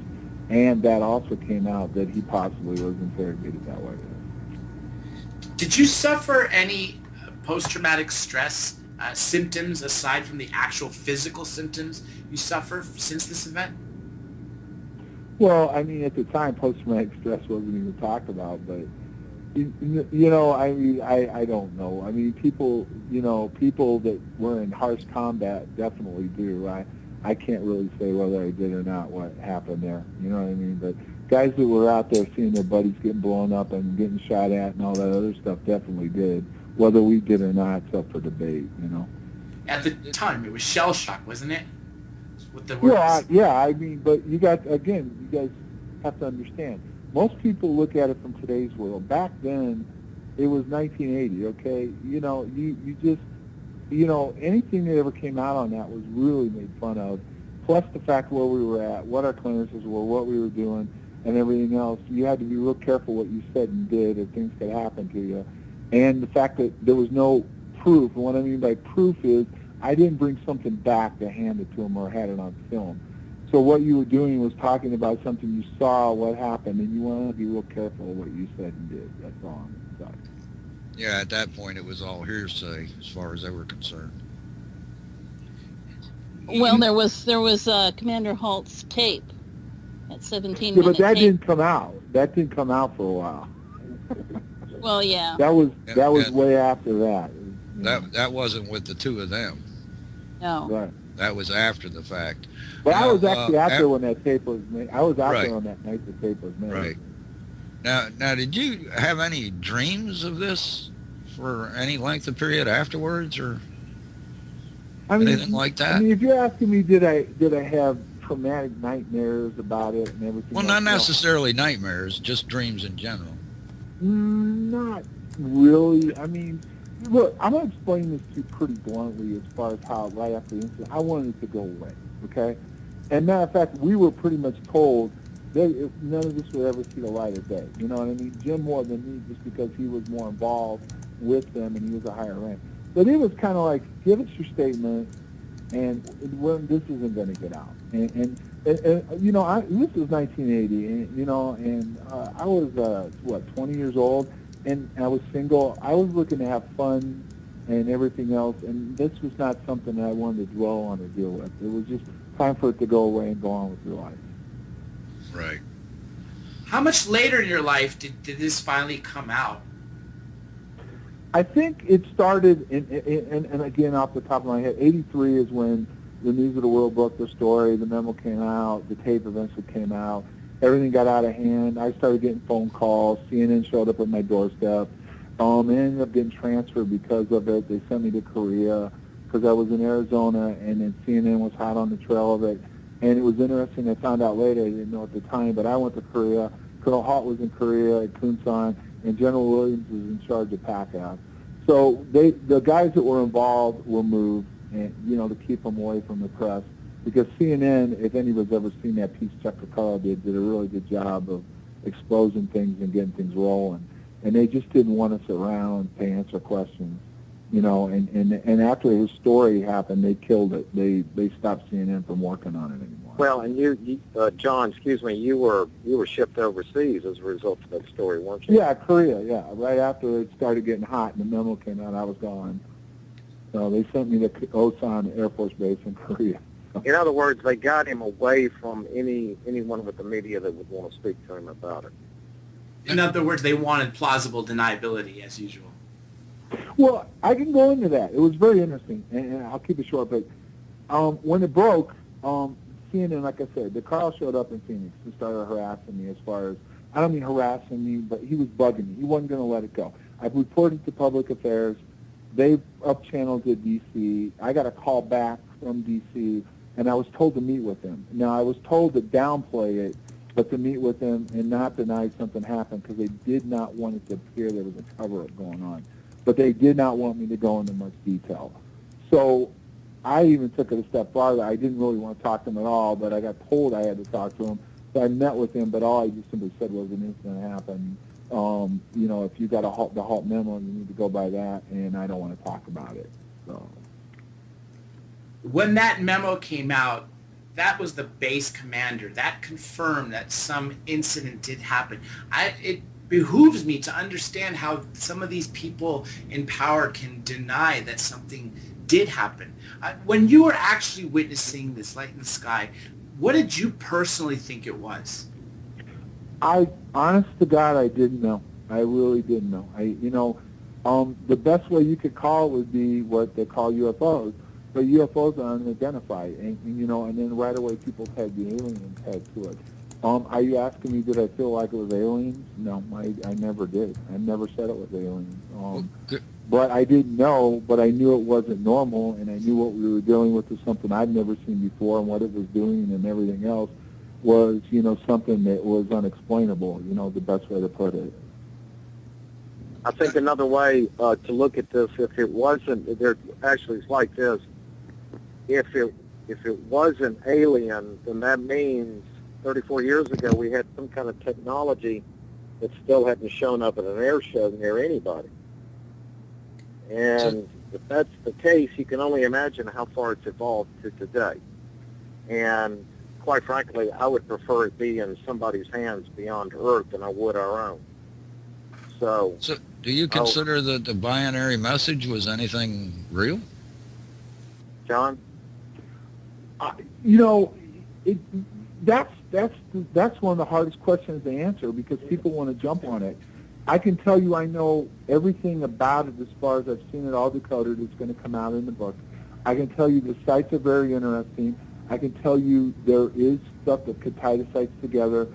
and that also came out that he possibly was interrogated that way. Did you suffer any post-traumatic stress symptoms aside from the actual physical symptoms you suffer since this event? Well, I mean, at the time, post-traumatic stress wasn't even talked about, but I don't know. I mean, people that were in harsh combat definitely do. I can't really say whether I did or not what happened there. You know what I mean? But guys that were out there seeing their buddies getting blown up and getting shot at and all that other stuff definitely did. Whether we did or not, it's up for debate, At the time, it was shell shock, wasn't it? With the words. Yeah, I mean, but you guys have to understand. Most people look at it from today's world. Back then, it was 1980, okay? You just, anything that ever came out on that was really made fun of. Plus the fact where we were at, what our clearances were, what we were doing, and everything else. You had to be real careful what you said and did, or things could happen to you. And the fact that there was no proof, and what I mean by proof is I didn't bring something back to hand it to them or had it on film. So what you were doing was talking about something you saw, what happened, and you want to be real careful of what you said and did. That's all I'm saying. Yeah, at that point it was all hearsay as far as they were concerned. Well, there was Commander Halt's tape at 17 Yeah, but minute that tape. didn't come out. That didn't come out for a while. Well, yeah. That was way after that. That wasn't with the two of them. No. Right. That was after the fact. But now, I was actually out there when that tape was made. I was out Right. there on that night the tape was made. Right. Now, did you have any dreams of this for any length of period afterwards, or anything like that? I mean, if you're asking me, did I have traumatic nightmares about it and everything? Well, not necessarily nightmares, just dreams in general. Not really. I mean, look, I'm going to explain this to you pretty bluntly as far as how right after the incident, I wanted it to go away, okay? And matter of fact, we were pretty much told that none of this would ever see the light of day. You know what I mean? Jim more than me just because he was more involved with them and he was a higher rank. But it was kind of like, give us your statement, and this isn't going to get out. And you know, this was 1980, and you know, and I was 20 years old, and I was single. I was looking to have fun and everything else, and this was not something that I wanted to dwell on or deal with. It was just time for it to go away and go on with your life. Right. How much later in your life did this finally come out? I think it started, and again, off the top of my head, 83 is when the News of the World broke the story, the memo came out, the tape eventually came out, everything got out of hand. I started getting phone calls, CNN showed up at my doorstep. I ended up getting transferred because of it. They sent me to Korea because I was in Arizona, and then CNN was hot on the trail of it. And it was interesting, I found out later, I didn't know at the time, but I went to Korea. Colonel Halt was in Korea at Kunsan, and General Williams was in charge of PACAF. So the guys that were involved were moved, and you know, to keep them away from the press, because CNN, if anybody's ever seen that piece Chuck Picaro did a really good job of exposing things and getting things rolling, and they just didn't want us around to answer questions, you know. And after his story happened, they killed it. They stopped CNN from working on it anymore. Well, and you John, excuse me, you were shipped overseas as a result of that story, weren't you? Yeah, Korea. Yeah, right after it started getting hot and the memo came out, I was gone. So they sent me to Osan Air Force Base in Korea. In other words, they got him away from anyone with the media that would want to speak to him about it. In other words, they wanted plausible deniability, as usual. Well, I can go into that. It was very interesting, and I'll keep it short. But when it broke, CNN, like I said, the Carl showed up in Phoenix and started harassing me as far as, I don't mean harassing me, but he was bugging me. He wasn't going to let it go. I reported to Public Affairs. They up-channeled to D.C. I got a call back from D.C., and I was told to meet with him. Now, I was told to downplay it, but to meet with him and not deny something happened, because they did not want it to appear there was a cover-up going on. But they did not want me to go into much detail. So I even took it a step farther. I didn't really want to talk to him at all, but I got told I had to talk to him. So I met with him, but all I just simply said was an incident happened. You know, if you got the halt memo, you need to go by that, and I don't want to talk about it. So When that memo came out, that was the base commander. That confirmed that some incident did happen. It behooves me to understand how some of these people in power can deny that something did happen. When you were actually witnessing this light in the sky, what did you personally think it was? Honest to God, I didn't know. I really didn't know. The best way you could call it would be what they call UFOs, but UFOs are unidentified, and then right away people tag the alien tag to it. Are you asking me, did I feel like it was aliens? No, I never did. I never said it was aliens. But I didn't know, but I knew it wasn't normal, and I knew what we were dealing with was something I'd never seen before, and what it was doing and everything else was, something that was unexplainable, the best way to put it. I think another way to look at this, if it wasn't, there actually it's like this, if it was an alien, then that means 34 years ago we had some kind of technology that still hadn't shown up at an air show near anybody. And if that's the case, you can only imagine how far it's evolved to today. And quite frankly, I would prefer it be in somebody's hands beyond Earth than I would our own. So do you consider that the binary message was anything real? John? That's one of the hardest questions to answer, because people want to jump on it. I can tell you I know everything about it as far as I've seen it all decoded. It's going to come out in the book. I can tell you the sites are very interesting. I can tell you there is stuff that could tie the sites together.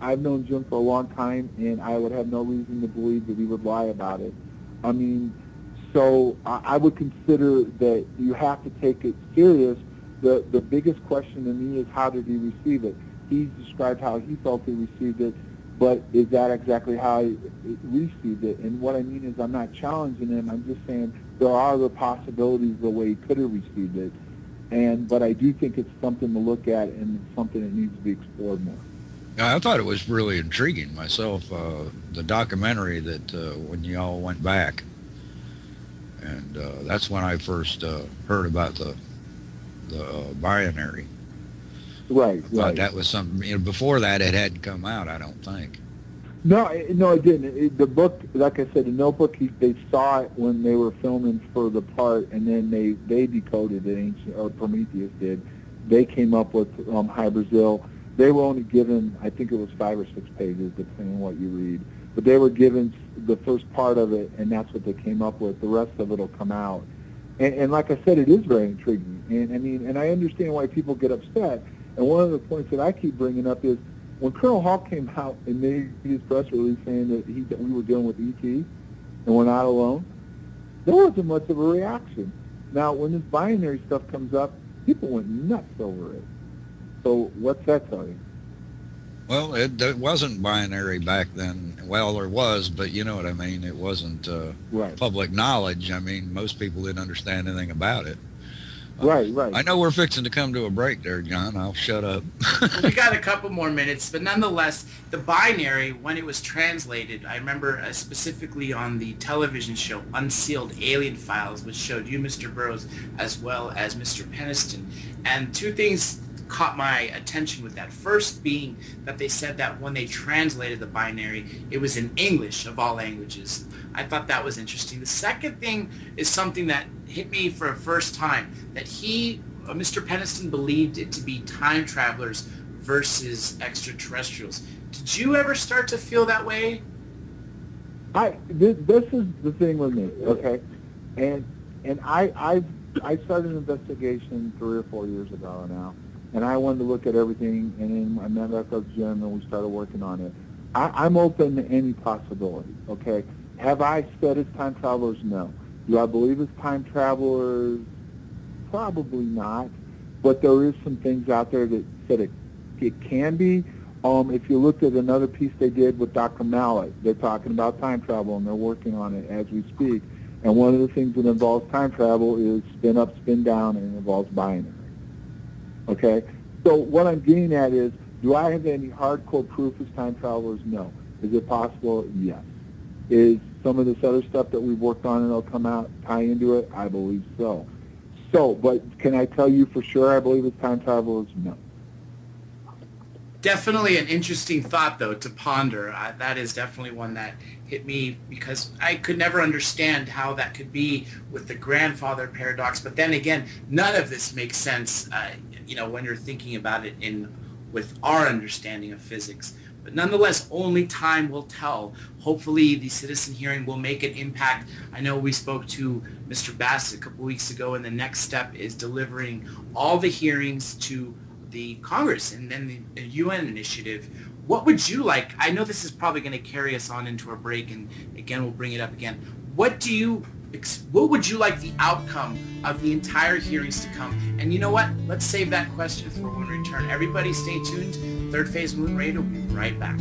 I've known Jim for a long time, and I would have no reason to believe that he would lie about it. So I would consider that you have to take it serious. The biggest question to me is, how did he receive it? He described how he felt he received it. but is that exactly how he received it? And what I mean is I'm not challenging him. I'm just saying there are other possibilities the way he could have received it. But I do think it's something to look at and something that needs to be explored more. I thought it was really intriguing myself, the documentary that when you all went back. And that's when I first heard about the binary. Right. But that was something, before that it hadn't come out, I don't think. No, it didn't. The book, like I said, the Notebook, they saw it when they were filming for the part, and then they decoded it, or Prometheus did. They came up with High Brazil. They were only given, I think it was 5 or 6 pages, depending on what you read. But they were given the first part of it, and that's what they came up with. The rest of it will come out. And like I said, it is very intriguing. And I understand why people get upset. And one of the points that I keep bringing up is when Colonel Hawk came out and made his press release saying that we were dealing with ET and we're not alone, there wasn't much of a reaction. Now, when this binary stuff comes up, people went nuts over it. So what's that tell you? Well, it wasn't binary back then. Well, there was, but you know what I mean. It wasn't right. Public knowledge. I mean, most people didn't understand anything about it. Right. I know we're fixing to come to a break there, John. I'll shut up. We got a couple more minutes, but nonetheless, the binary, when it was translated, I remember specifically on the television show Unsealed Alien Files, which showed you, Mr. Burroughs, as well as Mr. Peniston. And two things caught my attention with that. First being that they said that when they translated the binary, it was in English of all languages. I thought that was interesting. The second thing is something that hit me for a first time, that Mr. Peniston believed it to be time travelers versus extraterrestrials. Did you ever start to feel that way? This is the thing with me, okay? And I started an investigation 3 or 4 years ago now, and I wanted to look at everything, and then I met up with Jim, and we started working on it. I'm open to any possibility, okay? Have I said it's time travelers? No. Do I believe it's time travelers? Probably not. But there is some things out there that said it can be. If you looked at another piece they did with Dr. Mallet, they're talking about time travel, and they're working on it as we speak. And one of the things that involves time travel is spin up, spin down, and it involves binary. Okay? So what I'm getting at is, do I have any hardcore proof as time travelers? No. Is it possible? Yes. Is some of this other stuff that we've worked on and it'll come out tie into it? I believe so. But can I tell you for sure I believe it's time travelers? No. Definitely an interesting thought, though, to ponder. That is definitely one that hit me because I could never understand how that could be with the grandfather paradox. But then again, none of this makes sense, when you're thinking about it with our understanding of physics. But nonetheless, only time will tell. Hopefully, the citizen hearing will make an impact. I know we spoke to Mr. Bassett a couple weeks ago, and the next step is delivering all the hearings to the Congress and then the UN initiative. What would you like? I know this is probably going to carry us on into our break, and again, we'll bring it up again. What would you like the outcome of the entire hearings to come? And you know what? Let's save that question for when we return. Everybody stay tuned. Third Phase Moon Radio will be right back.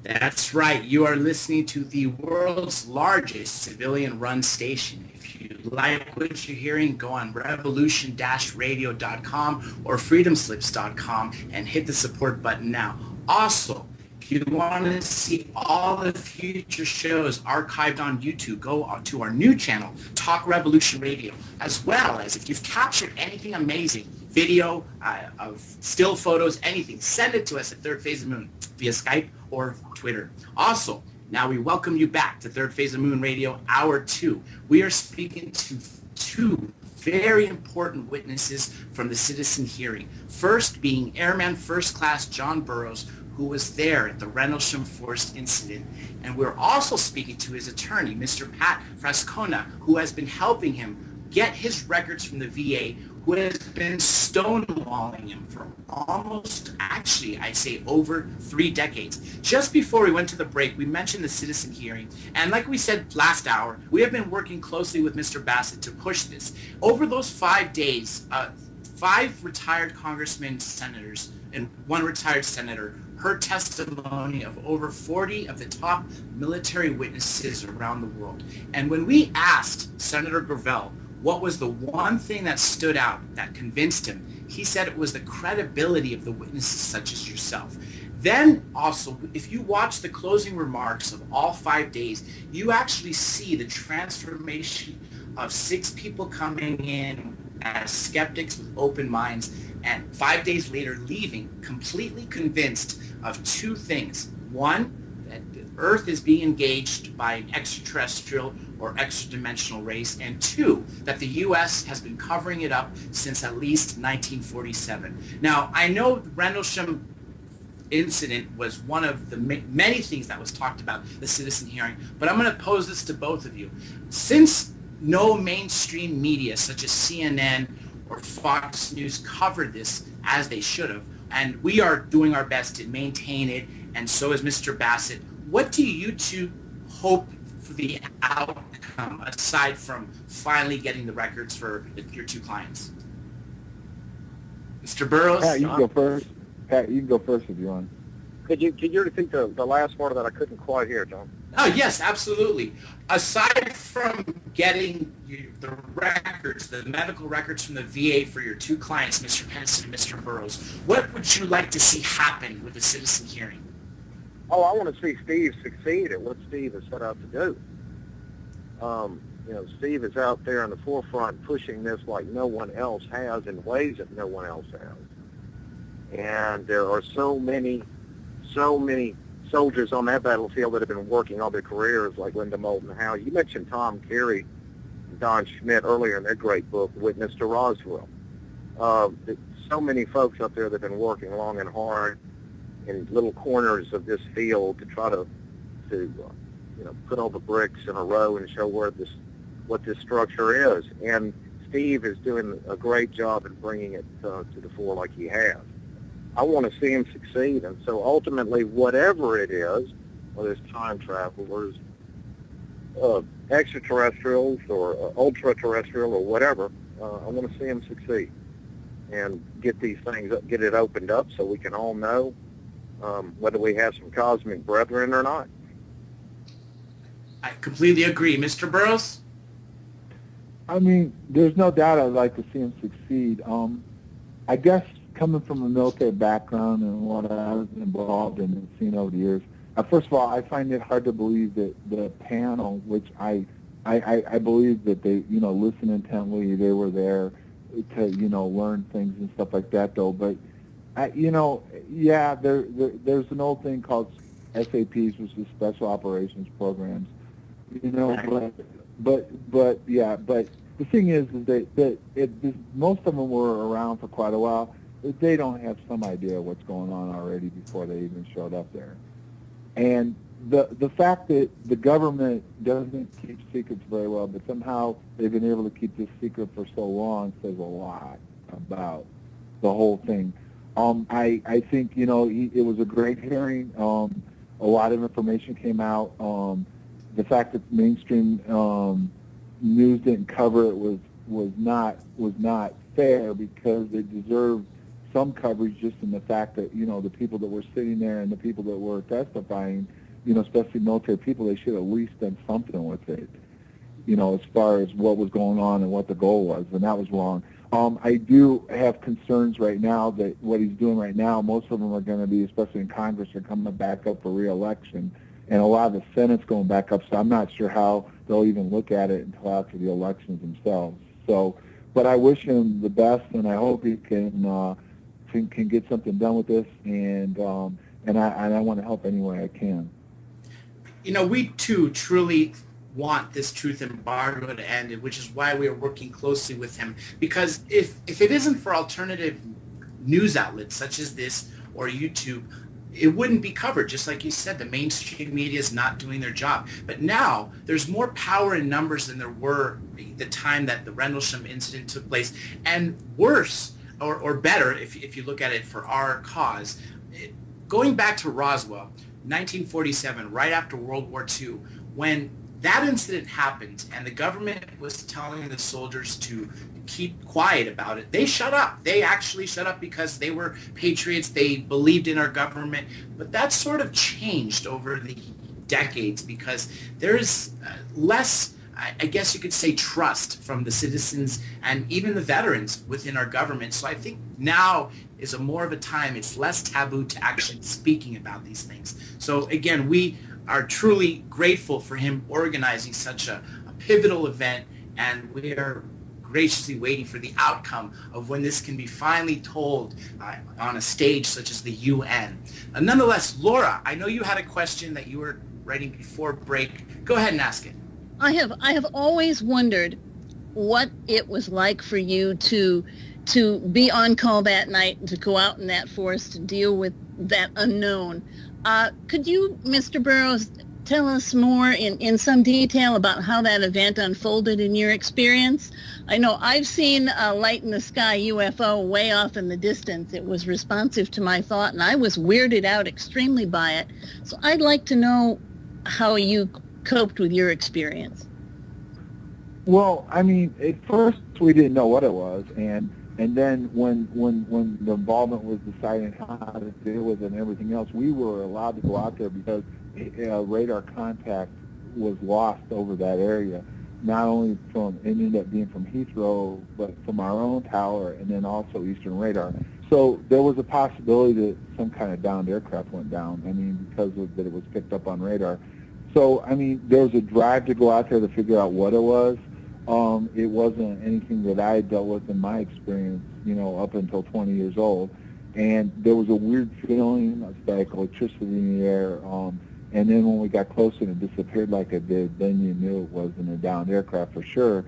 That's right. You are listening to the world's largest civilian-run station. If you like what you're hearing, go on revolution-radio.com or freedomslips.com and hit the support button now. Also, if you want to see all the future shows archived on YouTube, go to our new channel, Talk Revolution Radio, as well as if you've captured anything amazing, video of still photos, anything, send it to us at Third Phase of Moon via Skype or Twitter. Also, now we welcome you back to Third Phase of Moon Radio, Hour 2. We are speaking to two very important witnesses from the citizen hearing. First being Airman First Class John Burroughs, who was there at the Rendlesham Forest incident. And we're also speaking to his attorney, Mr. Pat Frascona, who has been helping him get his records from the VA, who has been stonewalling him for almost, actually, I'd say over 3 decades. Just before we went to the break, we mentioned the citizen hearing. And like we said last hour, we have been working closely with Mr. Bassett to push this. Over those 5 days, 5 retired congressmen, senators, and 1 retired senator heard testimony of over 40 of the top military witnesses around the world. And when we asked Senator Gravel what was the one thing that stood out, that convinced him, he said it was the credibility of the witnesses such as yourself. Then also, if you watch the closing remarks of all 5 days, you actually see the transformation of 6 people coming in as skeptics with open minds, and 5 days later leaving completely convinced of 2 things. One, that the Earth is being engaged by an extraterrestrial or extra-dimensional race, and 2, that the U.S. has been covering it up since at least 1947. Now, I know the Rendlesham incident was one of the many things that was talked about, the citizen hearing, but I'm going to pose this to both of you. Since no mainstream media such as CNN or Fox News covered this as they should have, and we are doing our best to maintain it, and so is Mr. Bassett, what do you two hope for the outcome, aside from finally getting the records for your 2 clients? Mr. Burroughs? Pat, you can go first. Pat, you can go first if you want. Could you repeat the last part of that? I couldn't quite hear, John. Oh, yes, absolutely. Aside from getting the records, the medical records from the VA for your 2 clients, Mr. Pence and Mr. Burroughs, what would you like to see happen with the citizen hearing? Oh, I want to see Steve succeed at what Steve has set out to do. Steve is out there in the forefront pushing this like no one else has, in ways that no one else has. And there are so many soldiers on that battlefield that have been working all their careers, like Linda Moulton Howe. You mentioned Tom Carey and Don Schmidt earlier in their great book, Witness to Roswell. So many folks up there that have been working long and hard in little corners of this field to try to put all the bricks in a row and show what this structure is. And Steve is doing a great job in bringing it to the fore like he has. I want to see him succeed, and so ultimately, whatever it is, whether it's time travelers, extraterrestrials, or ultra-terrestrial, or whatever, I want to see him succeed and get these things, get it opened up so we can all know whether we have some cosmic brethren or not. I completely agree. Mr. Burroughs? I mean, there's no doubt I'd like to see him succeed. I guess coming from a military background and what I was involved in and seen over the years, first of all, I find it hard to believe that the panel, which I believe that they, listened intently, they were there to, learn things and stuff like that, though. But, there's an old thing called SAPs, which is Special Operations Programs, but the thing is that most of them were around for quite a while. They don't have some idea what's going on already before they even showed up there. And the fact that the government doesn't keep secrets very well, but somehow they've been able to keep this secret for so long says a lot about the whole thing. I think, it was a great hearing. A lot of information came out. The fact that mainstream news didn't cover it was not fair, because they deserved some coverage just in the fact that, the people that were sitting there and the people that were testifying, especially military people, they should at least done something with it, as far as what was going on and what the goal was, and that was wrong. I do have concerns right now that what he's doing right now, most of them are going to be, especially in Congress, are coming back up for re-election, and a lot of the Senate's going back up, so I'm not sure how they'll even look at it until after the elections themselves. So, but I wish him the best, and I hope he can get something done with this, and I want to help any way I can. We too truly want this truth embargo to end, which is why we are working closely with him. Because if it isn't for alternative news outlets such as this or YouTube, it wouldn't be covered. Just like you said, the mainstream media is not doing their job. But now there's more power in numbers than there were the time that the Rendlesham incident took place, and worse or better if you look at it for our cause. Going back to Roswell, 1947, right after World War II, when that incident happened and the government was telling the soldiers to keep quiet about it, they shut up. They actually shut up because they were patriots. They believed in our government. But that sort of changed over the decades because there's less, I guess you could say, trust from the citizens and even the veterans within our government. So I think now is a more of a time, it's less taboo to actually speaking about these things. So again, we are truly grateful for him organizing such a pivotal event, and we are graciously waiting for the outcome of when this can be finally told on a stage such as the UN. Nonetheless, Laura, I know you had a question that you were writing before break. Go ahead and ask it. I have always wondered what it was like for you to be on call that night and to go out in that forest to deal with that unknown. Could you, Mr. Burroughs, tell us more in some detail about how that event unfolded in your experience? I know I've seen a light in the sky UFO way off in the distance. It was responsive to my thought, and I was weirded out extremely by it. So I'd like to know how you coped with your experience. Well, I mean, at first we didn't know what it was, and then when the involvement was deciding how to deal with it and everything else, we were allowed to go out there because radar contact was lost over that area. Not only it ended up being from Heathrow, but from our own tower, and then also Eastern Radar. So there was a possibility that some kind of downed aircraft went down. I mean, because that it was picked up on radar. So I mean, there was a drive to go out there to figure out what it was. It wasn't anything that I had dealt with in my experience, up until 20 years old. And there was a weird feeling of like electricity in the air. And then when we got closer and it disappeared like it did, then you knew it wasn't a downed aircraft for sure.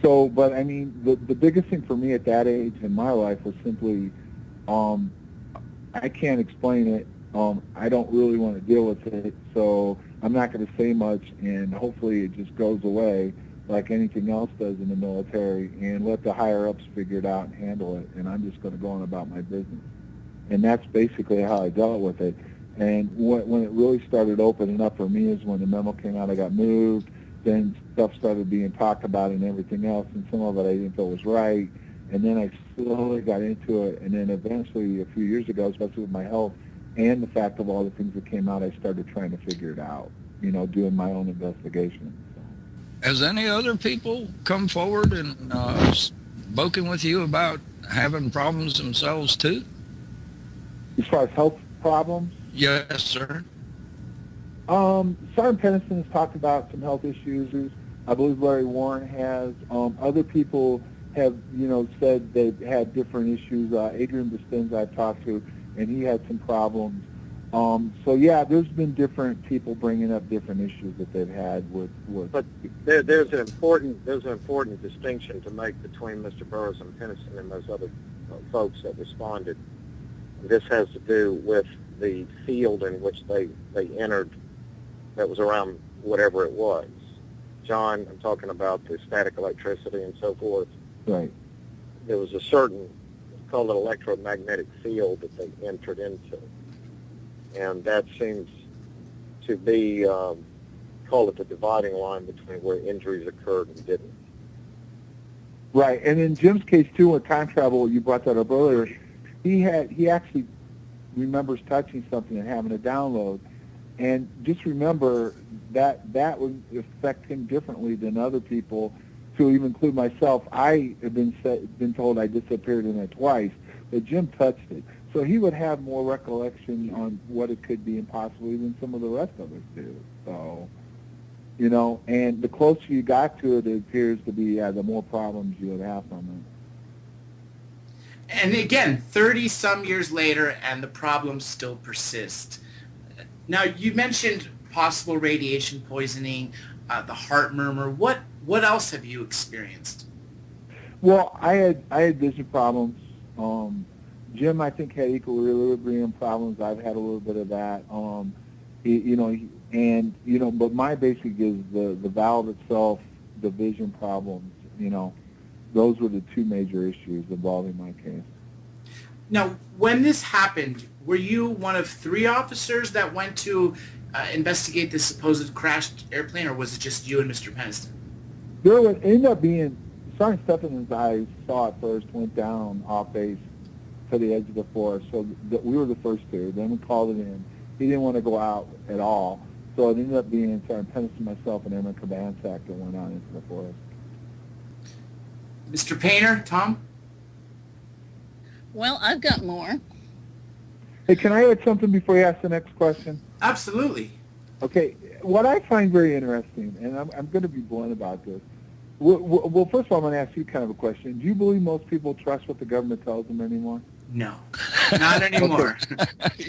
So, but I mean, the biggest thing for me at that age in my life was simply, I can't explain it. I don't really want to deal with it. So I'm not going to say much, and hopefully it just goes away like anything else does in the military, and let the higher-ups figure it out and handle it, and I'm just going to go on about my business. And that's basically how I dealt with it. And when it really started opening up for me is when the memo came out, I got moved, then stuff started being talked about and everything else, and some of it I didn't feel was right, and then I slowly got into it, and then eventually a few years ago, especially with my health and the fact of all the things that came out, I started trying to figure it out, doing my own investigation. Has any other people come forward and spoken with you about having problems themselves too? As far as health problems? Yes, sir. Sergeant Pennison has talked about some health issues. I believe Larry Warren has. Other people have, said they've had different issues. Adrian Bastins I've talked to, and he had some problems. So yeah, there's been different people bringing up different issues that they've had with. But there's an important distinction to make between Mr. Burroughs and Pennison and those other folks that responded. This has to do with the field in which they entered. That was around whatever it was. John, I'm talking about the static electricity and so forth. Right. There was a certain, called an electromagnetic field that they entered into. And that seems to be, call it the dividing line between where injuries occurred and didn't. Right, and in Jim's case too, with time travel, you brought that up earlier. He actually remembers touching something and having a download, and just remember that would affect him differently than other people. To even include myself, I have been told I disappeared in it twice, but Jim touched it. So he would have more recollection on what it could be and possibly than some of the rest of us do. So, and the closer you got to it, it appears to be the more problems you would have from it. And again, 30-some years later, and the problems still persist. Now, you mentioned possible radiation poisoning, the heart murmur. What else have you experienced? Well, I had vision problems. Jim, I think, had equilibrium problems. I've had a little bit of that. But my basic is the valve itself, the vision problems. Those were the two major issues involving my case. Now, when this happened, were you one of 3 officers that went to investigate this supposed crashed airplane, or was it just you and Mr. Peniston? There would end up being, Sergeant Steffens I saw it first, went down off base to the edge of the forest. So we were the first 2. Then we called it in. He didn't want to go out at all. So it ended up being Sergeant Peniston, myself, and Airman Kabansak that went out into the forest. Mr. Painter, Tom? Well, I've got more. Hey, can I add something before you ask the next question? Absolutely. Okay, what I find very interesting, and I'm going to be blunt about this. Well, first of all, I'm going to ask you kind of a question. Do you believe most people trust what the government tells them anymore? No, not anymore.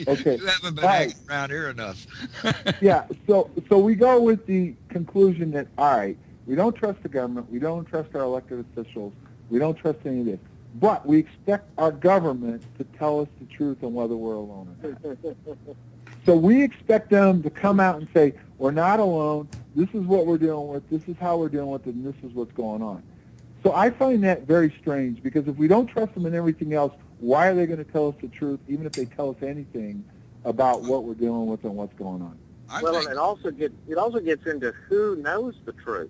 Okay. You haven't been hanging around here enough. Yeah, so we go with the conclusion that, all right, we don't trust the government, we don't trust our elected officials, we don't trust any of this, but we expect our government to tell us the truth on whether we're alone or not. So we expect them to come out and say, we're not alone, this is what we're dealing with, this is how we're dealing with it, and this is what's going on. So I find that very strange, because if we don't trust them in everything else, why are they going to tell us the truth, even if they tell us anything about what we're dealing with and what's going on? And it also gets into who knows the truth.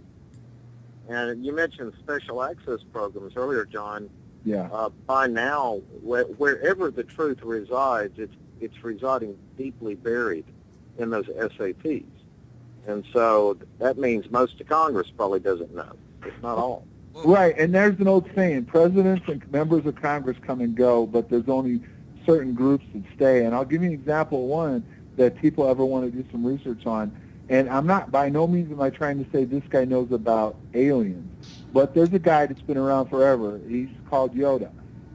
And you mentioned special access programs earlier, John. Yeah. By now, wherever the truth resides, it's residing deeply buried in those SAPs. And so that means most of Congress probably doesn't know, if not all. Right, and there's an old saying, presidents and members of Congress come and go, but there's only certain groups that stay. And I'll give you an example of one that people ever want to do some research on. And I'm not, by no means am I trying to say this guy knows about aliens, but there's a guy that's been around forever. He's called Yoda,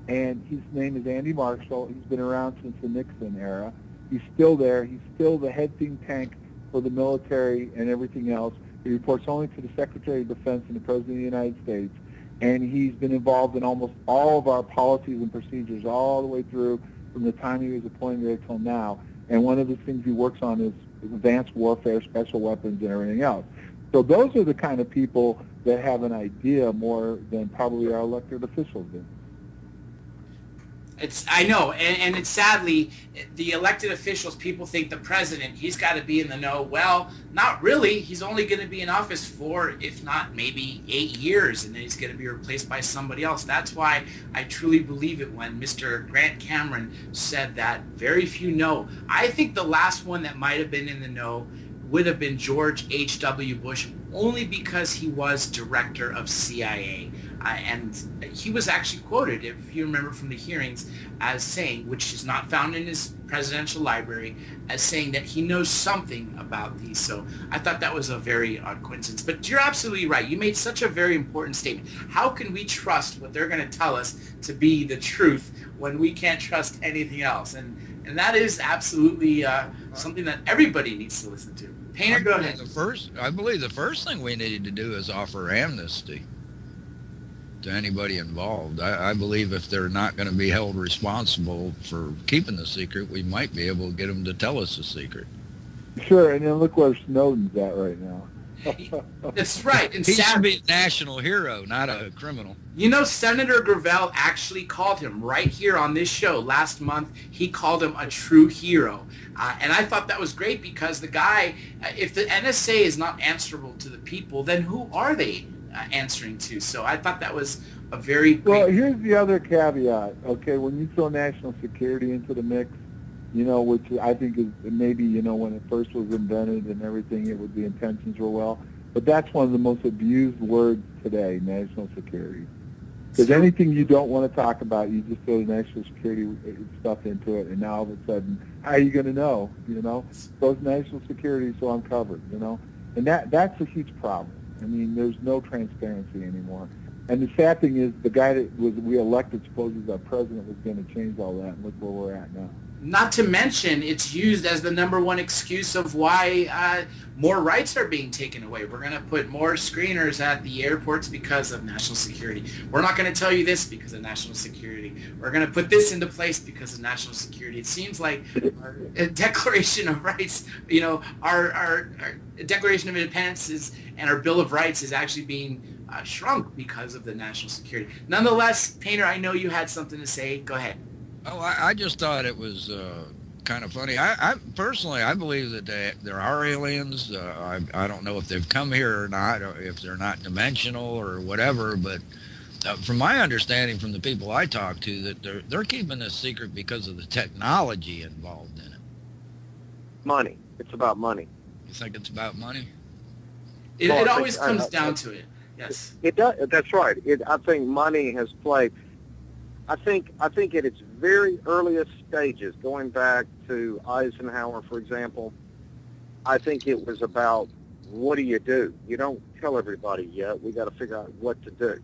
and his name is Andy Marshall. He's been around since the Nixon era. He's still there. He's still the head think tank for the military and everything else. He reports only to the Secretary of Defense and the President of the United States, and he's been involved in almost all of our policies and procedures all the way through from the time he was appointed there till now. And one of the things he works on is advanced warfare, special weapons, and everything else. So those are the kind of people that have an idea more than probably our elected officials do. I know, and it's sadly, the elected officials, people think the president, he's got to be in the know. Well, not really. He's only going to be in office for, if not maybe 8 years, and then he's going to be replaced by somebody else. That's why I truly believe it when Mr. Grant Cameron said that very few know. I think the last one that might have been in the know would have been George H.W. Bush, only because he was director of CIA. And he was actually quoted, if you remember from the hearings, as saying, which is not found in his presidential library, as saying that he knows something about these. So I thought that was a very odd coincidence. But you're absolutely right. You made such a very important statement. How can we trust what they're going to tell us to be the truth when we can't trust anything else? And that is absolutely something that everybody needs to listen to. Painter, go ahead. I believe the first thing we needed to do is offer amnesty to anybody involved. I believe if they're not going to be held responsible for keeping the secret, we might be able to get them to tell us the secret. Sure, and then look where Snowden's at right now. That's right. And he should be a national hero, not a criminal. You know, Senator Gravel actually called him right here on this show last month. He called him a true hero. And I thought that was great because the guy, if the NSA is not answerable to the people, then who are they answering to? So I thought that was a very great... Well, here's the other caveat, okay? When you throw national security into the mix, you know, which I think is maybe, you know, when it first was invented and everything, it would, the intentions were well. But that's one of the most abused words today, national security. Because anything you don't want to talk about, you just throw the national security stuff into it, and now all of a sudden, how are you going to know, you know? Those national security, so I'm covered, you know? And that's a huge problem. I mean, there's no transparency anymore. And the sad thing is, the guy that we elected, supposedly as our president, was going to change all that, and look where we're at now. Not to mention, it's used as the number one excuse of why more rights are being taken away. We're going to put more screeners at the airports because of national security. We're not going to tell you this because of national security. We're going to put this into place because of national security. It seems like our Declaration of Rights, our Declaration of Independence and our Bill of Rights is actually being shrunk because of the national security. Nonetheless, Painter, I know you had something to say. Go ahead. Oh, I just thought it was kind of funny. I personally, I believe that there are aliens. I don't know if they've come here or not, or if they're not dimensional or whatever. But from my understanding, from the people I talk to, that they're keeping this secret because of the technology involved in it. Money. It's about money. You think it's about money? It always comes down to it. Yes. It does. That's right. I think money has played. I think at its very earliest stages, going back to Eisenhower, for example, I think it was about, what do? You don't tell everybody yet. We got to figure out what to do.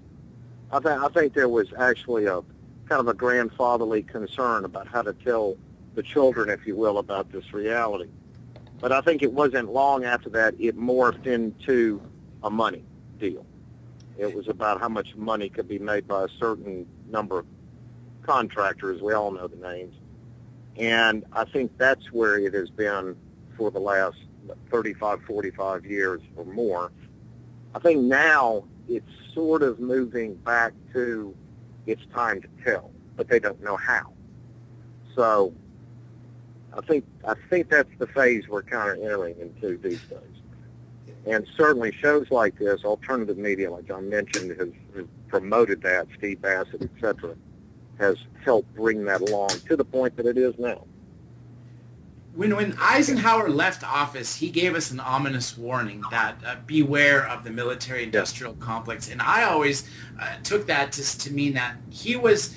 I think there was actually a kind of a grandfatherly concern about how to tell the children, if you will, about this reality. But I think it wasn't long after that it morphed into a money deal. It was about how much money could be made by a certain number of contractors. We all know the names. And I think that's where it has been for the last 35, 45 years or more. I think now it's sort of moving back to it's time to tell, but they don't know how. So I think that's the phase we're kind of entering into these days. And certainly shows like this, alternative media, like John mentioned, has promoted that, Steve Bassett, etc., has helped bring that along to the point that it is now. When Eisenhower left office, he gave us an ominous warning that beware of the military-industrial complex. And I always took that to mean that he was,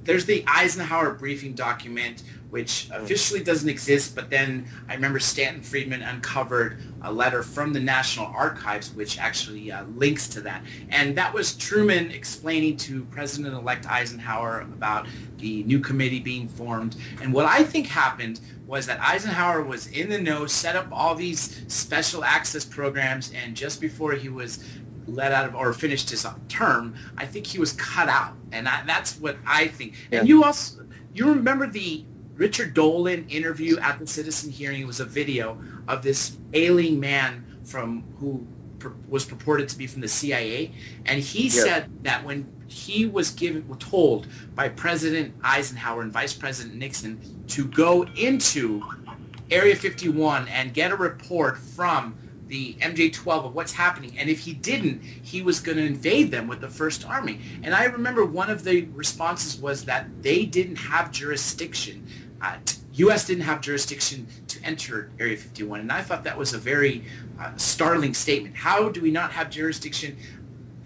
there's the Eisenhower briefing document, which officially doesn't exist, but then I remember Stanton Friedman uncovered a letter from the National Archives, which actually links to that. And that was Truman explaining to President-elect Eisenhower about the new committee being formed. And what I think happened was that Eisenhower was in the know, set up all these special access programs, and just before he was let out of or finished his term, I think he was cut out. And that's what I think. Yeah. And you remember the Richard Dolan interview at the Citizen hearing? It was a video of this alien man who was purported to be from the CIA, and he said that when he was told by President Eisenhower and Vice President Nixon to go into Area 51 and get a report from the MJ-12 of what's happening, and if he didn't, he was going to invade them with the First Army. And I remember one of the responses was that they didn't have jurisdiction. U.S. didn't have jurisdiction to enter Area 51, and I thought that was a very startling statement. How do we not have jurisdiction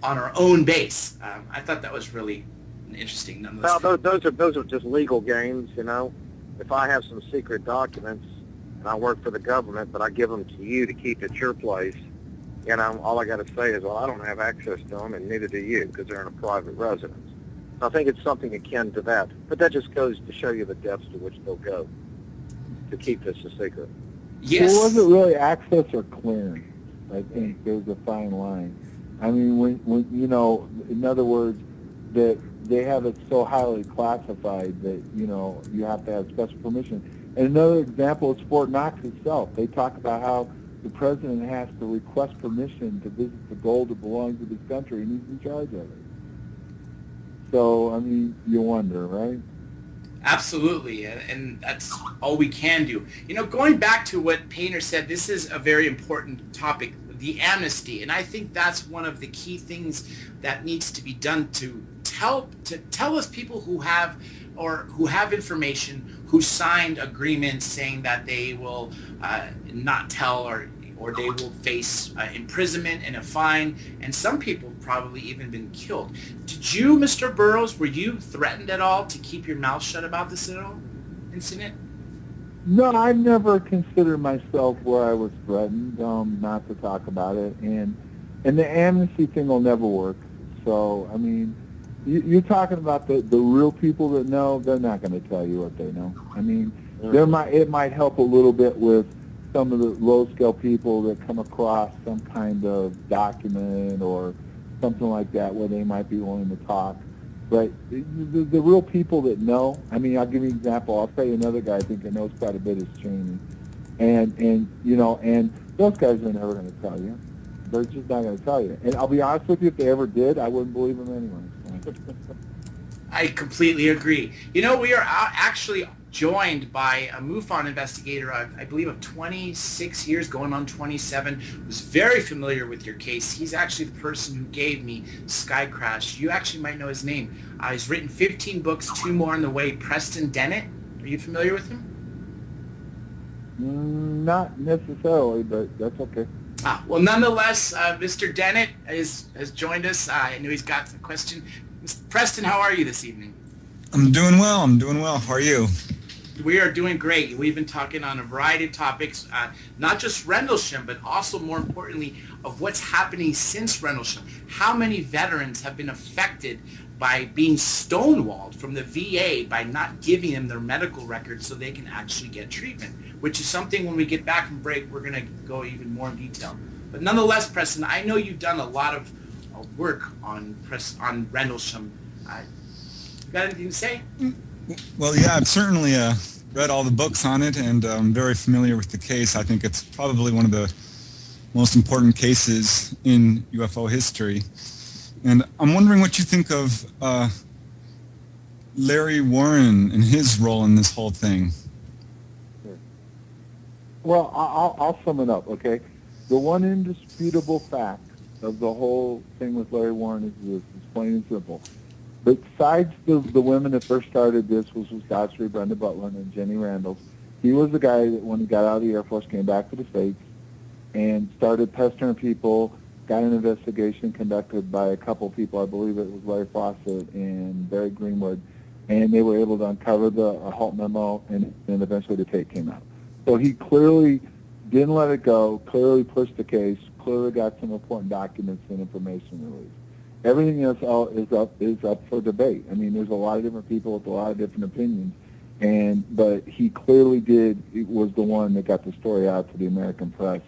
on our own base? I thought that was really interesting. Well, those are just legal games, you know. If I have some secret documents and I work for the government, but I give them to you to keep at your place, you know, all I got to say is, well, I don't have access to them, and neither do you, because they're in a private residence. I think it's something akin to that. But that just goes to show you the depths to which they'll go to keep this a secret. Yes. Well, was it really access or clearance? I think there's a fine line. I mean, when you know, in other words, that they have it so highly classified that, you know, you have to have special permission. And another example is Fort Knox itself. They talk about how the president has to request permission to visit the gold that belongs to this country, and he's in charge of it. So, I mean, you wonder, right? Absolutely, and that's all we can do. You know, going back to what Painter said, this is a very important topic, the amnesty, and I think that's one of the key things that needs to be done to tell us people who have information, who signed agreements saying that they will not tell or they will face imprisonment and a fine, and some people have probably even been killed. Did you, Mr. Burroughs, were you threatened at all to keep your mouth shut about this incident? No, I've never considered myself where I was threatened not to talk about it, and the amnesty thing will never work. So, I mean, you're talking about the real people that know, they're not going to tell you what they know. I mean, It might help a little bit with some of the low-scale people that come across some kind of document or something like that where they might be willing to talk. But the real people that know, I mean, I'll give you an example. I'll tell you another guy I think that knows quite a bit is Cheney. And those guys are never going to tell you. They're just not going to tell you. And I'll be honest with you, if they ever did, I wouldn't believe them anyway. I completely agree. We are actually joined by a MUFON investigator, I believe of 26 years, going on 27, who's very familiar with your case. He's actually the person who gave me Sky Crash. You actually might know his name. He's written 15 books, 2 more on the way. Preston Dennett. Are you familiar with him? Not necessarily, but that's okay. Well, nonetheless, Mr. Dennett has joined us. I know he's got a question. Mr. Preston, how are you this evening? I'm doing well. How are you? We are doing great. We've been talking on a variety of topics, not just Rendlesham, but also more importantly of what's happening since Rendlesham. How many veterans have been affected by being stonewalled from the VA by not giving them their medical records so they can actually get treatment, which is something when we get back from break, we're going to go even more in detail. But nonetheless, Preston, I know you've done a lot of work on Rendlesham. You got anything to say? Well, yeah, I've certainly read all the books on it, and I'm very familiar with the case. I think it's probably one of the most important cases in UFO history. And I'm wondering what you think of Larry Warren and his role in this whole thing. Well, I'll sum it up, okay? The one indisputable fact of the whole thing with Larry Warren is this. It's plain and simple. Besides the women that first started this, was Godfrey, Brenda Butler, and Jenny Randall, he was the guy that when he got out of the Air Force came back to the States and started pestering people, got an investigation conducted by a couple people, I believe it was Larry Fawcett and Barry Greenwood, and they were able to uncover the Halt memo, and eventually the tape came out. So he clearly didn't let it go, clearly pushed the case, clearly got some important documents and information released. Everything else is up for debate. I mean, there's a lot of different people with a lot of different opinions, but he clearly was the one that got the story out to the American press.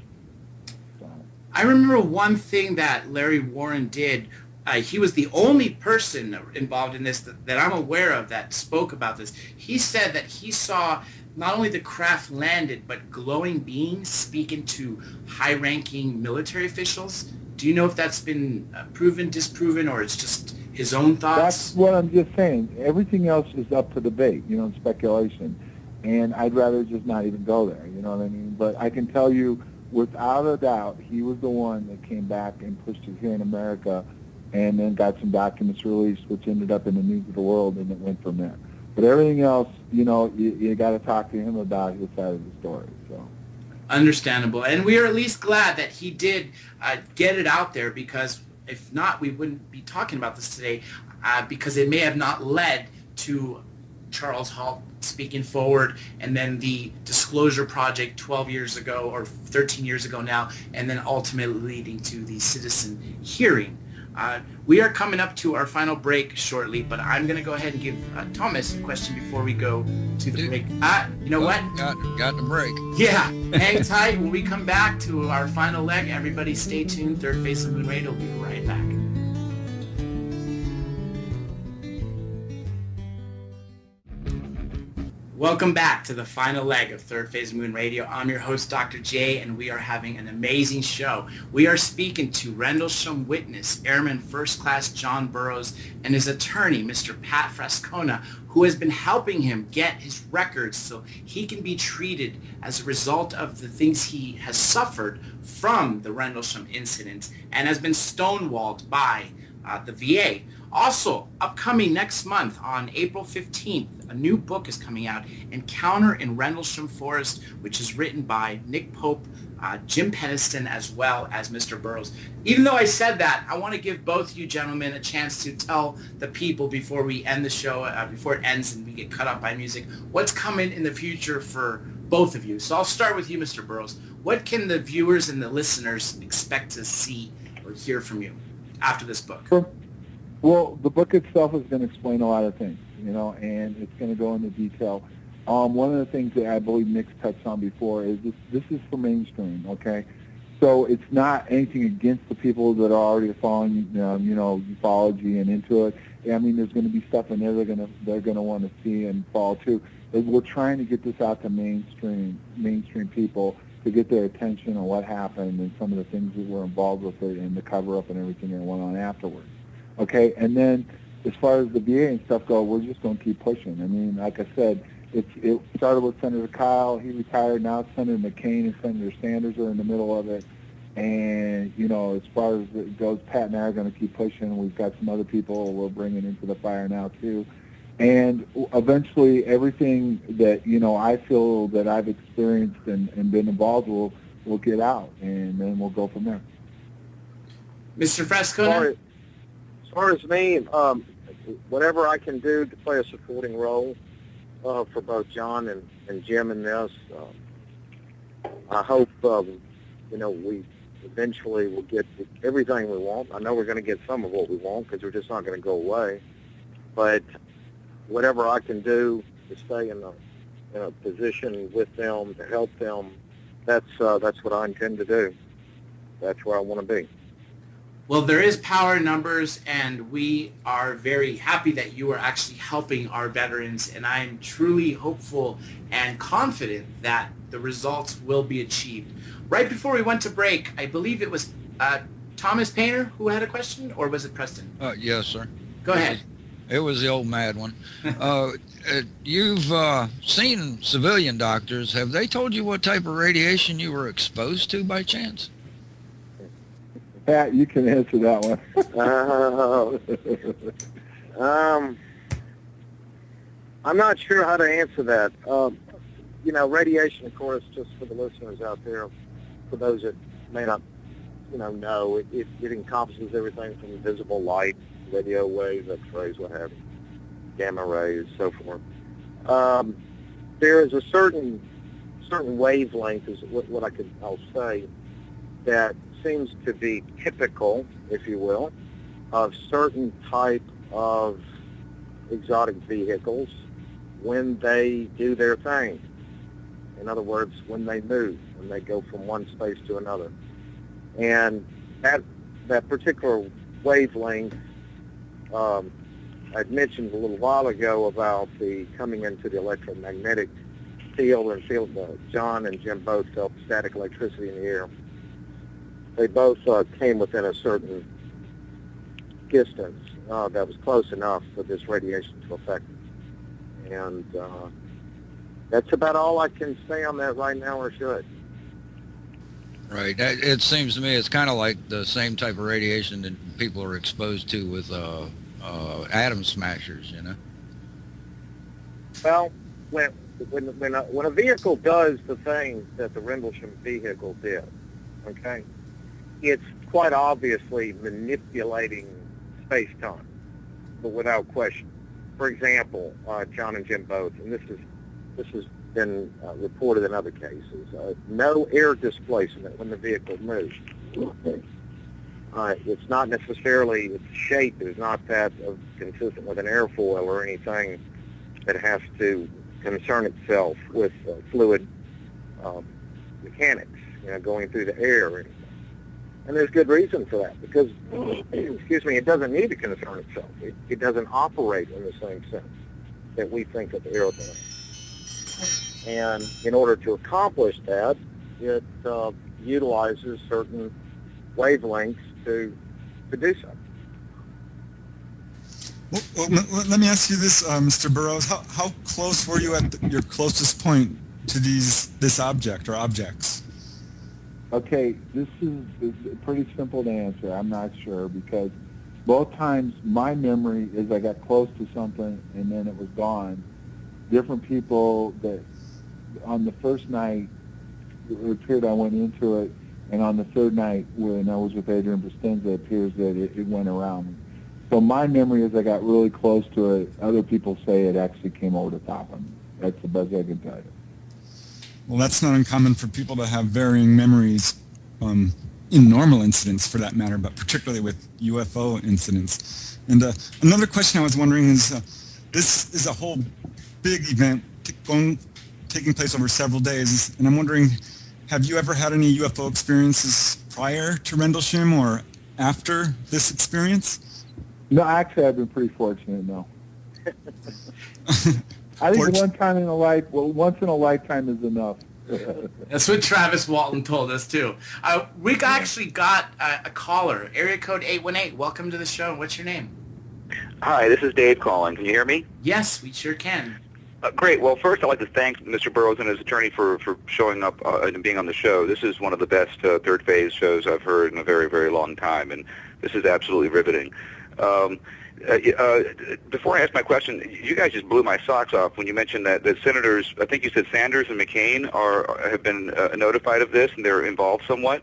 So. I remember one thing that Larry Warren did. He was the only person involved in this that I'm aware of that spoke about this. He said that he saw not only the craft landed, but glowing beings speaking to high-ranking military officials. Do you know if that's been proven, disproven, or it's just his own thoughts? That's what I'm just saying. Everything else is up for debate, and speculation. And I'd rather just not even go there, you know what I mean? But I can tell you, without a doubt, he was the one that came back and pushed it here in America and then got some documents released, which ended up in the news of the world, and it went from there. But everything else, you got to talk to him about his side of the story, so. Understandable. And we are at least glad that he did get it out there, because if not, we wouldn't be talking about this today, because it may have not led to Charles Halt speaking forward and then the Disclosure Project 12 years ago or 13 years ago now, and then ultimately leading to the citizen hearing. We are coming up to our final break shortly, but I'm going to go ahead and give Thomas a question before we go to the break. You know what? Got the break. Yeah, hang tight. When we come back to our final leg, everybody stay tuned. Third Face of Moon Radio will be right back. Welcome back to the final leg of Third Phase of Moon Radio. I'm your host, Dr. J, and we are having an amazing show. We are speaking to Rendlesham witness, Airman First Class John Burroughs, and his attorney, Mr. Pat Frascona, who has been helping him get his records so he can be treated as a result of the things he has suffered from the Rendlesham incident and has been stonewalled by the VA. Also, upcoming next month on April 15th, a new book is coming out, Encounter in Rendlesham Forest, which is written by Nick Pope, Jim Peniston, as well as Mr. Burroughs. Even though I said that, I want to give both you gentlemen a chance to tell the people before we end the show, before it ends and we get cut off by music, what's coming in the future for both of you. So I'll start with you, Mr. Burroughs. What can the viewers and the listeners expect to see or hear from you after this book? Well, the book itself is going to explain a lot of things, and it's going to go into detail. one of the things that I believe Nick's touched on before is this is for mainstream, okay? So it's not anything against the people that are already following, ufology and into it. I mean, there's going to be stuff in there they're going to want to see and follow too. But we're trying to get this out to mainstream people to get their attention on what happened and some of the things that were involved with it and the cover-up and everything that went on afterwards. Okay, and then as far as the VA and stuff go, we're just going to keep pushing. I mean, like I said, it started with Senator Kyle. He retired. Now it's Senator McCain and Senator Sanders are in the middle of it. And, as far as it goes, Pat and I are going to keep pushing. We've got some other people we're bringing into the fire now, too. And eventually everything that, I feel that I've experienced and been involved will get out, and then we'll go from there. Mr. Fresco? As far as me, whatever I can do to play a supporting role for both John and Jim in this, I hope, we eventually will get everything we want. I know we're going to get some of what we want because we're just not going to go away. But whatever I can do to stay in a position with them, to help them, that's what I intend to do. That's where I want to be. Well, there is power in numbers, and we are very happy that you are actually helping our veterans, and I am truly hopeful and confident that the results will be achieved. Right before we went to break, I believe it was Thomas Painter who had a question, or was it Preston? Yes, sir. Go ahead. It was the old mad one. You've seen civilian doctors. Have they told you what type of radiation you were exposed to by chance? Pat, you can answer that one. I'm not sure how to answer that. Radiation, of course, just for the listeners out there, for those that may not, know, it encompasses everything from visible light, radio waves, X-rays, what have you, gamma rays, so forth. There is a certain wavelength, is what I'll say, that seems to be typical, if you will, of certain type of exotic vehicles when they do their thing. In other words, when they move, when they go from one space to another. And that particular wavelength, I'd mentioned a little while ago about the coming into the electromagnetic field, and John and Jim both felt static electricity in the air. They both came within a certain distance that was close enough for this radiation to affect them. And that's about all I can say on that right now, or should. Right. It seems to me it's kind of like the same type of radiation that people are exposed to with atom smashers, Well, when a vehicle does the thing that the Rendlesham vehicle did, okay, it's quite obviously manipulating space-time, but without question. For example, John and Jim both, and this has been reported in other cases, no air displacement when the vehicle moves. It's not necessarily, its shape is not that consistent with an airfoil or anything that has to concern itself with fluid mechanics, going through the air or anything. And there's good reason for that, because, it doesn't need to concern itself. It doesn't operate in the same sense that we think of air does. And in order to accomplish that, it utilizes certain wavelengths to do so. Well, let me ask you this, Mr. Burroughs. How close were you at your closest point to this object or objects? Okay, this is pretty simple to answer. I'm not sure, because both times my memory is I got close to something and then it was gone. Different people that on the first night, it appeared I went into it, and on the third night when I was with Adrian Bustinza, it appears that it went around me. So my memory is I got really close to it. Other people say it actually came over the top of me. That's the best I can tell you. Well, that's not uncommon for people to have varying memories in normal incidents, for that matter, but particularly with UFO incidents. And another question I was wondering is, this is a whole big event taking place over several days, and I'm wondering, have you ever had any UFO experiences prior to Rendlesham or after this experience? No, actually, I've been pretty fortunate. No. I think once in a lifetime is enough. That's what Travis Walton told us too. We actually got a caller, area code 818. Welcome to the show. What's your name? Hi, this is Dave calling. Can you hear me? Yes, we sure can. Great. Well, first I'd like to thank Mr. Burroughs and his attorney for showing up and being on the show. This is one of the best third phase shows I've heard in a very, very long time, and this is absolutely riveting. Before I ask my question, you guys just blew my socks off when you mentioned that senators, I think you said Sanders and McCain have been notified of this and they're involved somewhat?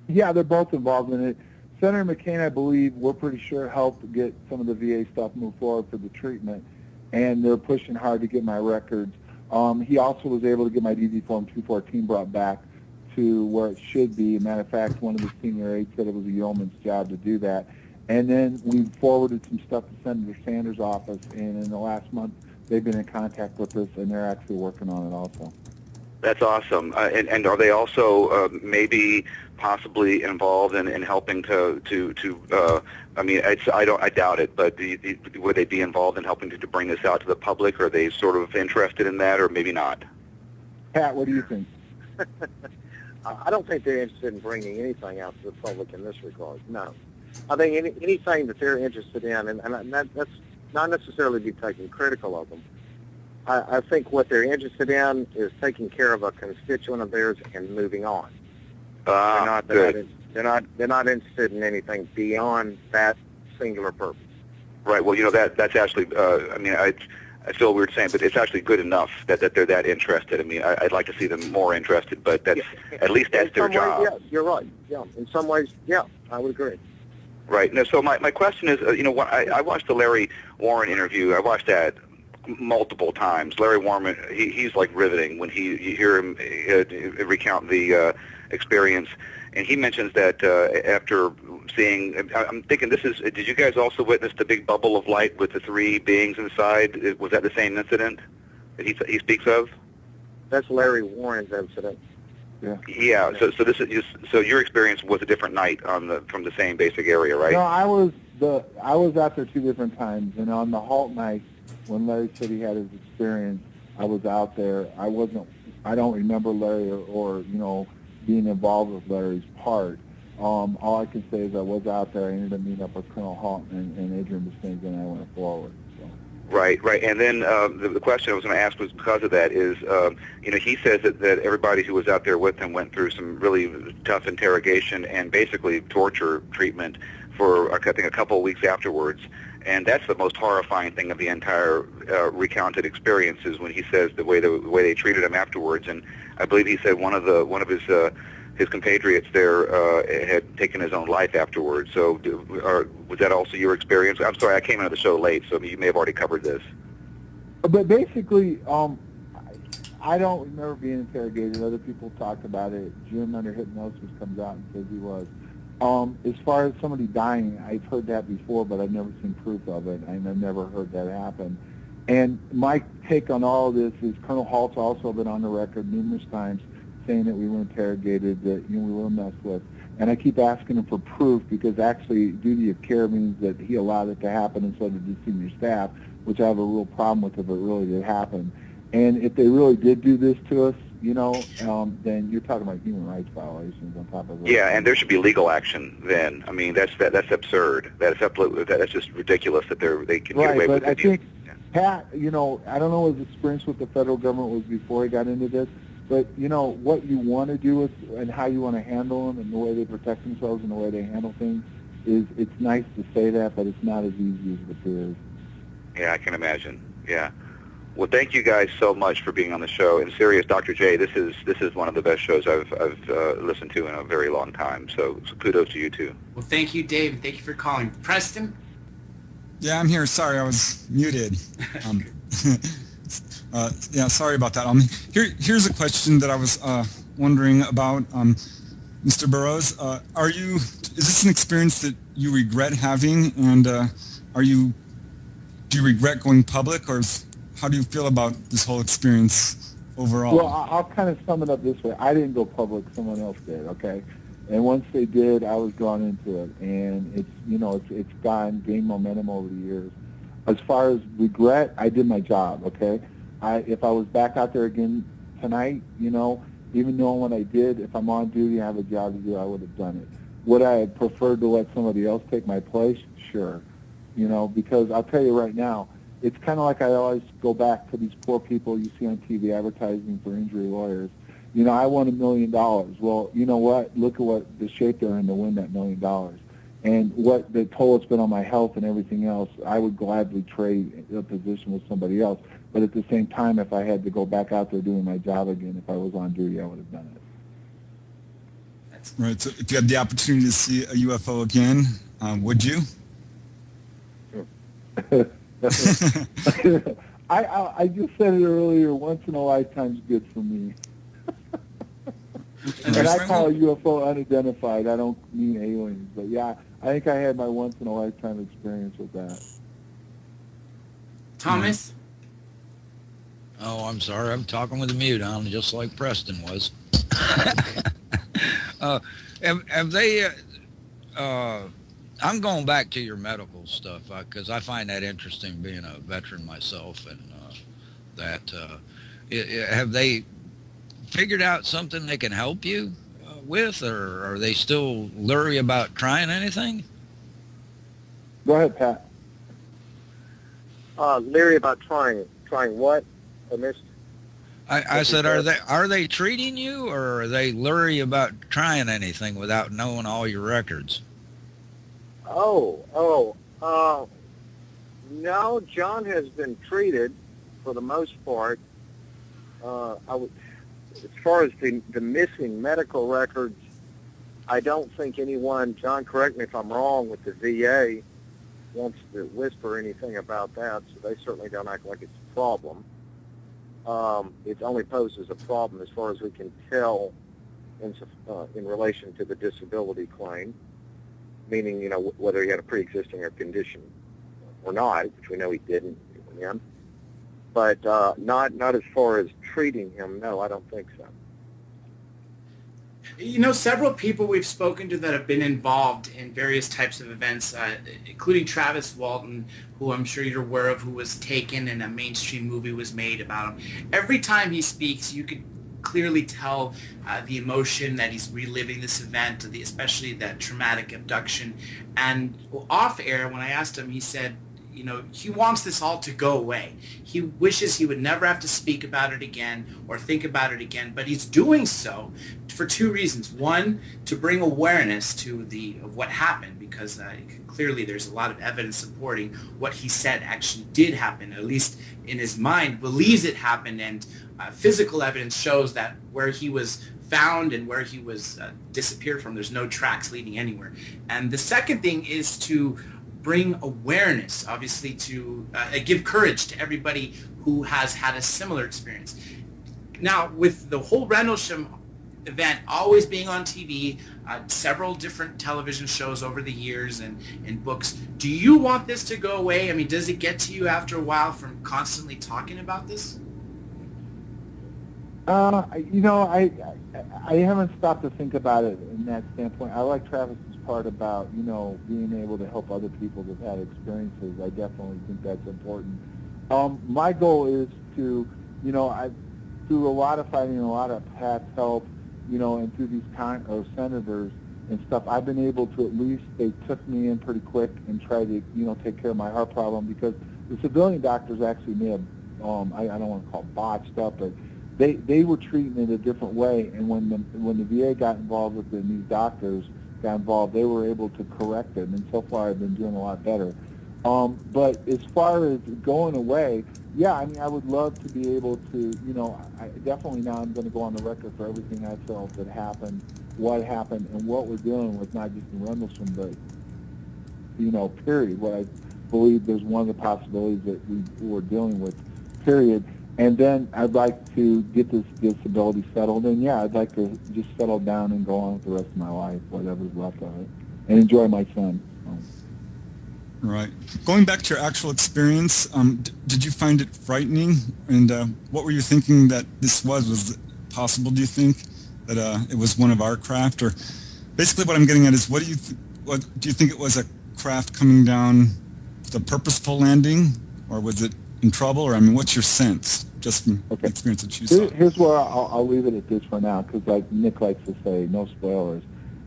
Yeah, they're both involved in it. Senator McCain, I believe, we're pretty sure helped get some of the VA stuff moved forward for the treatment, and they're pushing hard to get my records. He also was able to get my DD Form 214 brought back to where it should be. As a matter of fact, one of the senior aides said it was a yeoman's job to do that. And then we forwarded some stuff to Senator Sanders' office, and in the last month, they've been in contact with us, and they're actually working on it also. That's awesome. And are they also maybe possibly involved in helping to I mean, I doubt it, but would they be involved in helping to bring this out to the public? Are they sort of interested in that, or maybe not? Pat, what do you think? I don't think they're interested in bringing anything out to the public in this regard, no. I think anything that they're interested in, and that's not necessarily be taken critical of them. I think what they're interested in is taking care of a constituent of theirs and moving on. They're not interested in anything beyond that singular purpose. Right. Well, you know, that's actually. I mean, I feel weird saying, but it's actually good enough that they're that interested. I mean, I'd like to see them more interested, but that's at least that's their job. Yeah, you're right. Yeah, in some ways, yeah, I would agree. Right. No, so my question is, you know, I watched the Larry Warren interview. I watched that multiple times. Larry Warren, he's like riveting when you hear him recount the experience. And he mentions that after seeing, I'm thinking did you guys also witness the big bubble of light with the three beings inside? Was that the same incident that he speaks of? That's Larry Warren's incident. Yeah. Yeah. So this is so your experience was a different night from the same basic area, right? No, I was out there two different times, and on the halt night when Larry said he had his experience, I was out there. I don't remember Larry or you know being involved with Larry's part. All I can say is I was out there. I ended up meeting up with Colonel Halton and Adrian Bistinga, and I went forward. So. Right. And then the question I was going to ask was because of that is, you know, he says that everybody who was out there with him went through some really tough interrogation and basically torture treatment for, I think, a couple of weeks afterwards. And that's the most horrifying thing of the entire recounted experience is when he says the way they treated him afterwards. And I believe he said one of his compatriots there had taken his own life afterwards. So was that also your experience? I'm sorry, I came into the show late, so you may have already covered this. But basically, I don't remember being interrogated. Other people talked about it. Jim under hypnosis comes out and says he was. As far as somebody dying, I've heard that before, but I've never seen proof of it, and I've never heard that happen. And my take on all of this is Colonel Halt's also been on the record numerous times saying that we were interrogated, that we were messed with. And I keep asking him for proof because actually duty of care means that he allowed it to happen and so did the senior staff, which I have a real problem with if it really did happen. And if they really did do this to us, then you're talking about human rights violations on top of it. Yeah, and there should be legal action then. I mean, that's absurd. That's just ridiculous that they can get away with it. Right, but I think, Pat, I don't know what his experience with the federal government was before he got into this, but, what you want to do and how you want to handle them and the way they protect themselves and the way they handle things it's nice to say that, but it's not as easy as it appears. Yeah, I can imagine. Yeah. Well, thank you guys so much for being on the show. And serious, Dr. J, this is one of the best shows I've listened to in a very long time. So kudos to you too. Well, thank you, Dave, and thank you for calling. Preston? Yeah, I'm here. Sorry, I was muted. Yeah, sorry about that. Here's a question that I was wondering about, Mr. Burroughs. Is this an experience that you regret having, and do you regret going public, or how do you feel about this whole experience overall? Well, I'll kind of sum it up this way. I didn't go public; someone else did. Okay, and once they did, I was drawn into it, and it's gained momentum over the years. As far as regret, I did my job. Okay, if I was back out there again tonight, even knowing what I did, if I'm on duty, I have a job to do, I would have done it. Would I have preferred to let somebody else take my place? Sure. Because I'll tell you right now, it's kind of like I always go back to these poor people you see on TV advertising for injury lawyers. I won $1 million. Well, you know what? Look at what the shape they're in to win that $1 million. And what the toll it's been on my health and everything else, I would gladly trade a position with somebody else. But at the same time, if I had to go back out there doing my job again, if I was on duty, I would have done it. Right. So if you had the opportunity to see a UFO again, would you? I just said it earlier. Once in a lifetime's good for me. And I call a UFO unidentified. I don't mean aliens, but yeah, I think I had my once in a lifetime experience with that. Thomas? Oh, I'm sorry. I'm talking with the mute on, just like Preston was. Have they? I'm going back to your medical stuff because I find that interesting, being a veteran myself, and have they figured out something they can help you with, or are they still leery about trying anything? Go ahead, Pat. Leery about trying what? I missed. I said, are they treating you, or are they leery about trying anything without knowing all your records? No, John has been treated for the most part. As far as the missing medical records, I don't think anyone, John, correct me if I'm wrong, with the VA wants to whisper anything about that, so they certainly don't act like it's a problem. It only poses a problem as far as we can tell in relation to the disability claim, meaning, whether he had a pre-existing or condition or not, which we know he didn't. But not as far as treating him. No, I don't think so. Several people we've spoken to that have been involved in various types of events, including Travis Walton, who I'm sure you're aware of, who was taken and a mainstream movie was made about him. Every time he speaks, you could clearly tell the emotion that he's reliving this event, especially that traumatic abduction. And off air, when I asked him, he said, he wants this all to go away. He wishes he would never have to speak about it again or think about it again, but he's doing so for two reasons. One, to bring awareness to of what happened, because clearly there's a lot of evidence supporting what he said actually did happen, at least in his mind, believes it happened, and physical evidence shows that where he was found and where he was disappeared from, there's no tracks leading anywhere. And the second thing is to bring awareness, obviously, to give courage to everybody who has had a similar experience. Now, with the whole Rendlesham event always being on TV, several different television shows over the years and books, do you want this to go away? I mean, does it get to you after a while from constantly talking about this? I haven't stopped to think about it in that standpoint. I like Travis's part about, being able to help other people that have had experiences. I definitely think that's important. My goal is to, through a lot of fighting, a lot of Pat's help, and through these senators and stuff, I've been able to at least, they took me in pretty quick and tried to, take care of my heart problem, because the civilian doctors actually may have, I don't want to call it botched up, but they were treating it a different way, and when the VA got involved with it and these doctors got involved, they were able to correct it, and so far I've been doing a lot better. But as far as going away, yeah, I would love to be able to, I definitely now I'm going to go on the record for everything I felt that happened, what happened, and what we're dealing with, not just in Rendlesham, but, period. What I believe there's one of the possibilities that we're dealing with, period. And then I'd like to get this disability settled, and yeah, I'd like to just settle down and go on with the rest of my life, whatever's left of it, and enjoy my son. Right. Going back to your actual experience, did you find it frightening? And what were you thinking that this was? Was it possible, do you think, that it was one of our craft? Or basically what I'm getting at is, what do you think it was, a craft coming down with a purposeful landing? Or was it in trouble? Or, I mean, what's your sense, just from the experience that you saw? Here's where I'll leave it at this for now, because like Nick likes to say, no spoilers.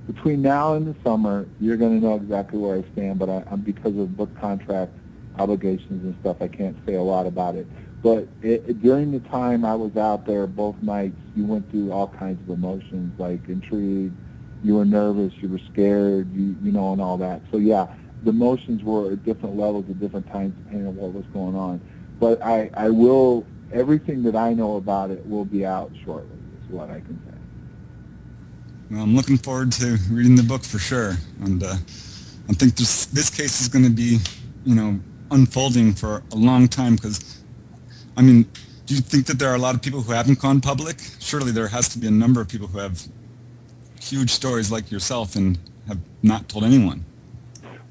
Between now and the summer, you're going to know exactly where I stand, but I'm because of book contract obligations and stuff, I can't say a lot about it. But during the time I was out there, both nights, you went through all kinds of emotions, like intrigue, you were nervous, you were scared, you know, and all that. So yeah, the emotions were at different levels at different times depending on what was going on. But I will, everything that I know about it will be out shortly, is what I can say. Well, I'm looking forward to reading the book for sure, and I think this case is going to be, you know, unfolding for a long time. Because, I mean, do you think that there are a lot of people who haven't gone public? Surely there has to be a number of people who have huge stories like yourself and have not told anyone.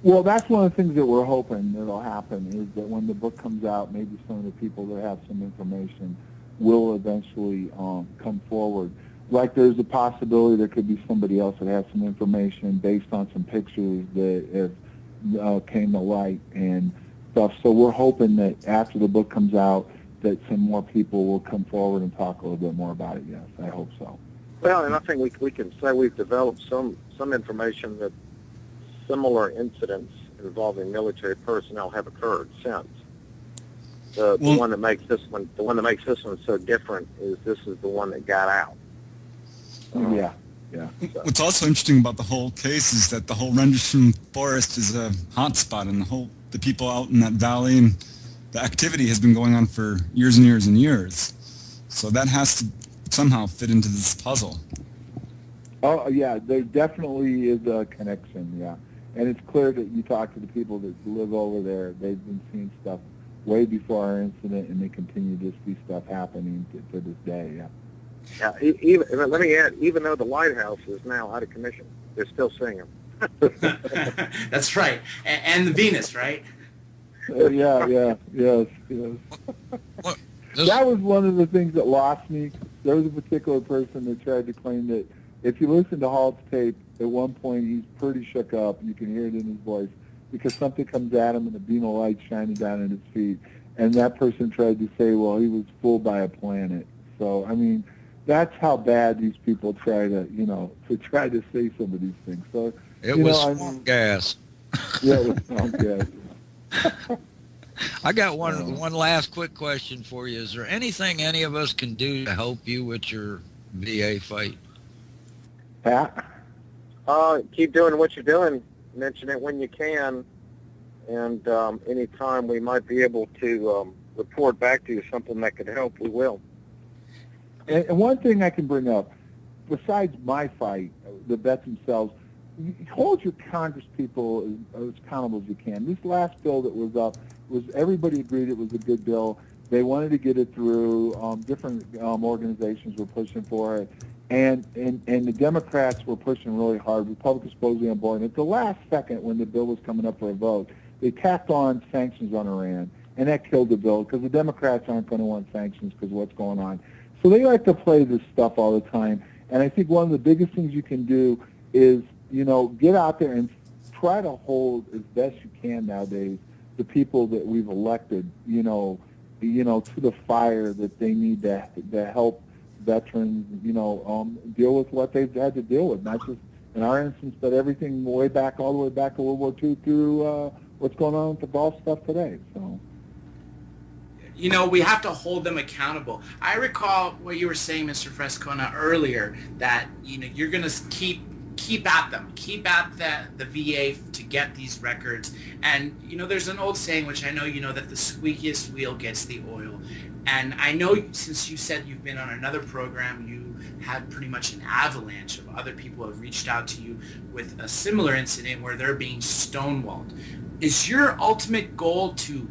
Well, that's one of the things that we're hoping that'll happen, is that when the book comes out, maybe some of the people that have some information will eventually come forward. Like there's a possibility there could be somebody else that has some information based on some pictures that have came to light and stuff. So we're hoping that after the book comes out that some more people will come forward and talk a little bit more about it. Yes, I hope so. Well, and I think we can say we've developed some information that similar incidents involving military personnel have occurred since. The one that makes this one so different is this is the one that got out. Yeah. What's also interesting about the whole case is that the whole Rendlesham Forest is a hot spot, and the people out in that valley, and the activity has been going on for years and years and years. So that has to somehow fit into this puzzle. Oh, yeah, there definitely is a connection, yeah. And it's clear that you talk to the people that live over there, they've been seeing stuff way before our incident, and they continue to see stuff happening to this day, yeah. Yeah, let me add, even though the lighthouse is now out of commission, they're still seeing them. That's right. And the Venus, right? Yes. That was one of the things that lost me. There was a particular person that tried to claim that if you listen to Halt's tape, at one point he's pretty shook up. You can hear it in his voice because something comes at him and a beam of light shining down at his feet. And that person tried to say, well, he was fooled by a planet. So, I mean, that's how bad these people try to, try to say some of these things. So it was swamp gas. Yeah, it was swamp gas. I got one last quick question for you. Is there anything any of us can do to help you with your VA fight? Pat? Keep doing what you're doing. Mention it when you can. And anytime we might be able to report back to you something that could help, we will. And one thing I can bring up, besides my fight, the vets themselves, hold your Congress people as accountable as you can. This last bill that was up, everybody agreed it was a good bill. They wanted to get it through. Different organizations were pushing for it. And the Democrats were pushing really hard. Republicans supposedly on board. And at the last second, when the bill was coming up for a vote, they tacked on sanctions on Iran. And that killed the bill because the Democrats aren't going to want sanctions because of what's going on. So they like to play this stuff all the time. And I think one of the biggest things you can do is, get out there and try to hold as best you can nowadays the people that we've elected, to the fire that they need to help veterans, deal with what they've had to deal with, not just in our instance, but everything all the way back to World War II through what's going on with the Gulf stuff today. So. We have to hold them accountable. I recall what you were saying, Mr. Frescona, earlier, that, you're going to keep at them, keep at the VA to get these records. And, there's an old saying, which I know that the squeakiest wheel gets the oil. And I know since you said you've been on another program, you had pretty much an avalanche of other people who have reached out to you with a similar incident where they're being stonewalled. Is your ultimate goal to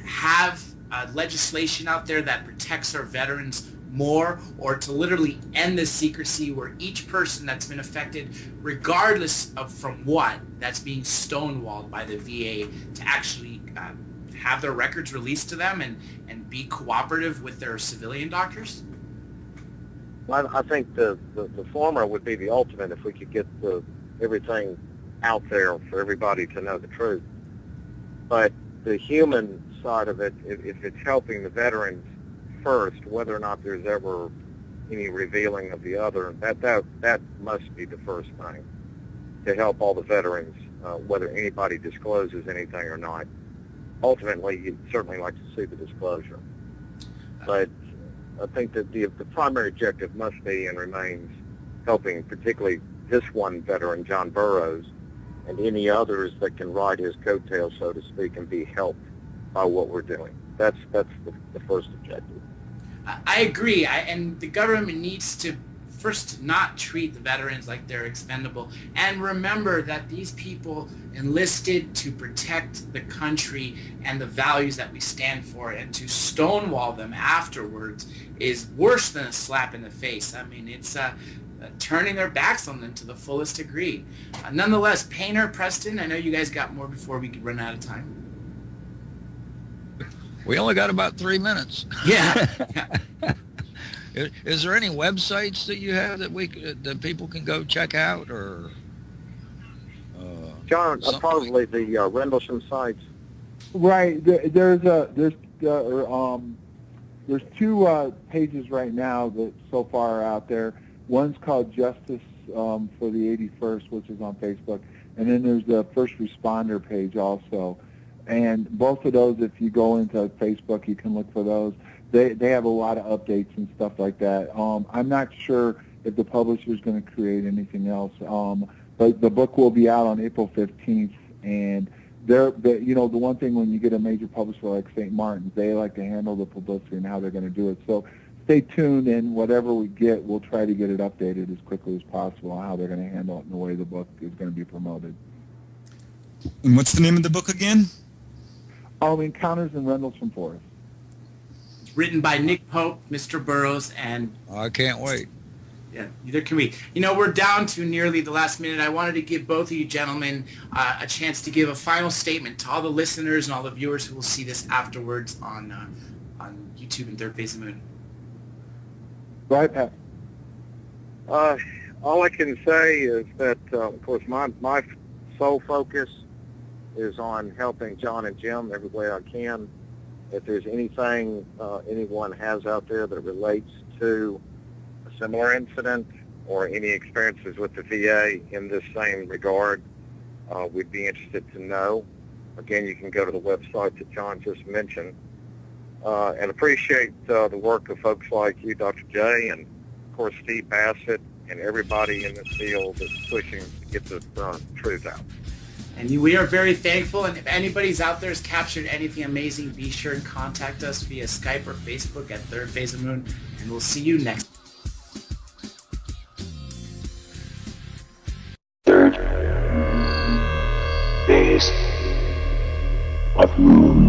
have legislation out there that protects our veterans more, or to literally end this secrecy where each person that's been affected, regardless of from what, that's being stonewalled by the VA, to actually have their records released to them and be cooperative with their civilian doctors? Well, I think the former would be the ultimate if we could get everything out there for everybody to know the truth. But the human side of it, if it's helping the veterans first, whether or not there's ever any revealing of the other, that must be the first thing, to help all the veterans, whether anybody discloses anything or not. Ultimately, you'd certainly like to see the disclosure. But I think that the primary objective must be and remains helping particularly this one veteran, John Burroughs, and any others that can ride his coattails, so to speak, and be helped by what we're doing. That's the first objective. I agree, and the government needs to first not treat the veterans like they're expendable, and remember that these people enlisted to protect the country and the values that we stand for, and to stonewall them afterwards is worse than a slap in the face. I mean, it's turning their backs on them to the fullest degree. Nonetheless, Painter, Preston, I know you guys got more before we could run out of time. We only got about 3 minutes. Yeah. Is there any websites that you have that people can go check out, or? John, probably the Rendlesham sites. Right. There's two pages right now that so far are out there. One's called Justice for the 81st, which is on Facebook, and then there's the First Responder page also. And both of those, if you go into Facebook, you can look for those. They have a lot of updates and stuff like that. I'm not sure if the publisher is going to create anything else, but the book will be out on April 15th. And the one thing when you get a major publisher like St. Martin's, they like to handle the publicity and how they're going to do it. So stay tuned, and whatever we get, we'll try to get it updated as quickly as possible on how they're going to handle it and the way the book is going to be promoted. And what's the name of the book again? Encounters in Rendlesham Forest. It's written by Nick Pope, Mr. Burroughs, and... I can't wait. Yeah, neither can we. We're down to nearly the last minute. I wanted to give both of you gentlemen a chance to give a final statement to all the listeners and all the viewers who will see this afterwards on YouTube and Third Phase of Moon. Right, Pat. All I can say is that, of course, my sole focus is on helping John and Jim every way I can. If there's anything anyone has out there that relates to a similar incident or any experiences with the VA in this same regard, we'd be interested to know. Again, you can go to the website that John just mentioned. And appreciate the work of folks like you, Dr. J, and, of course, Steve Bassett, and everybody in this field that's pushing to get the truth out. And we are very thankful, and if anybody's out there has captured anything amazing, be sure and contact us via Skype or Facebook at Third Phase of Moon, and we'll see you next time. Third phase of moon.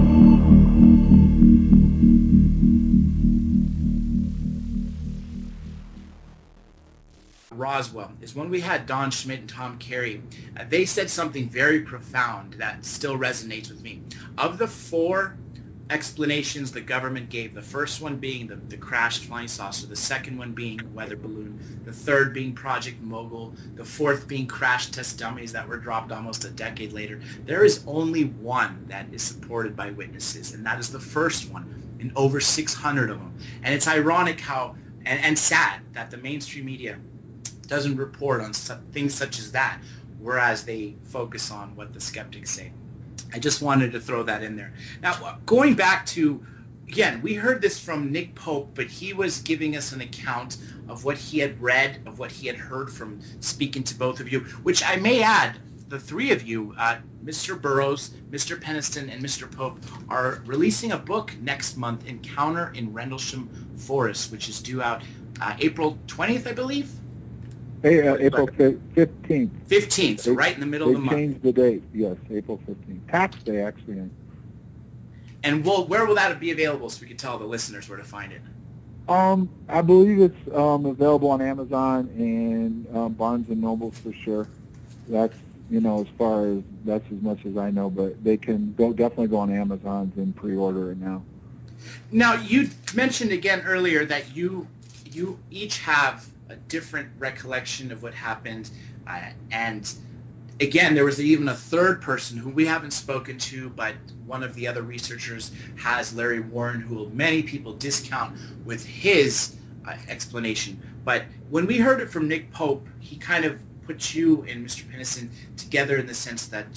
Roswell is when we had Don Schmidt and Tom Carey. They said something very profound that still resonates with me. Of the 4 explanations the government gave, the first one being the crashed flying saucer, the second one being weather balloon, the third being Project Mogul, the fourth being crash test dummies that were dropped almost a decade later, there is only one that is supported by witnesses, and that is the first one, in over 600 of them. And it's ironic how, and sad, that the mainstream media doesn't report on things such as that, whereas they focus on what the skeptics say. I just wanted to throw that in there. Now, going back to, again, we heard this from Nick Pope, but he was giving us an account of what he had read, of what he had heard from speaking to both of you, which I may add, the 3 of you, Mr. Burroughs, Mr. Peniston, and Mr. Pope, are releasing a book next month, Encounter in Rendlesham Forest, which is due out April 20th, I believe? April 15th. 15th, so right in the middle of the month. They changed the date, yes, April 15th. Tax day, actually. And where will that be available so we can tell the listeners where to find it? I believe it's available on Amazon and Barnes and Noble for sure. That's as far as that's as much as I know, but they can definitely go on Amazon and pre-order it now. Now, you mentioned again earlier that you each have a different recollection of what happened, and again, there was even a third person who we haven't spoken to, but one of the other researchers has, Larry Warren, who many people discount with his explanation. But when we heard it from Nick Pope, he kind of put you and Mr. Pennison together in the sense that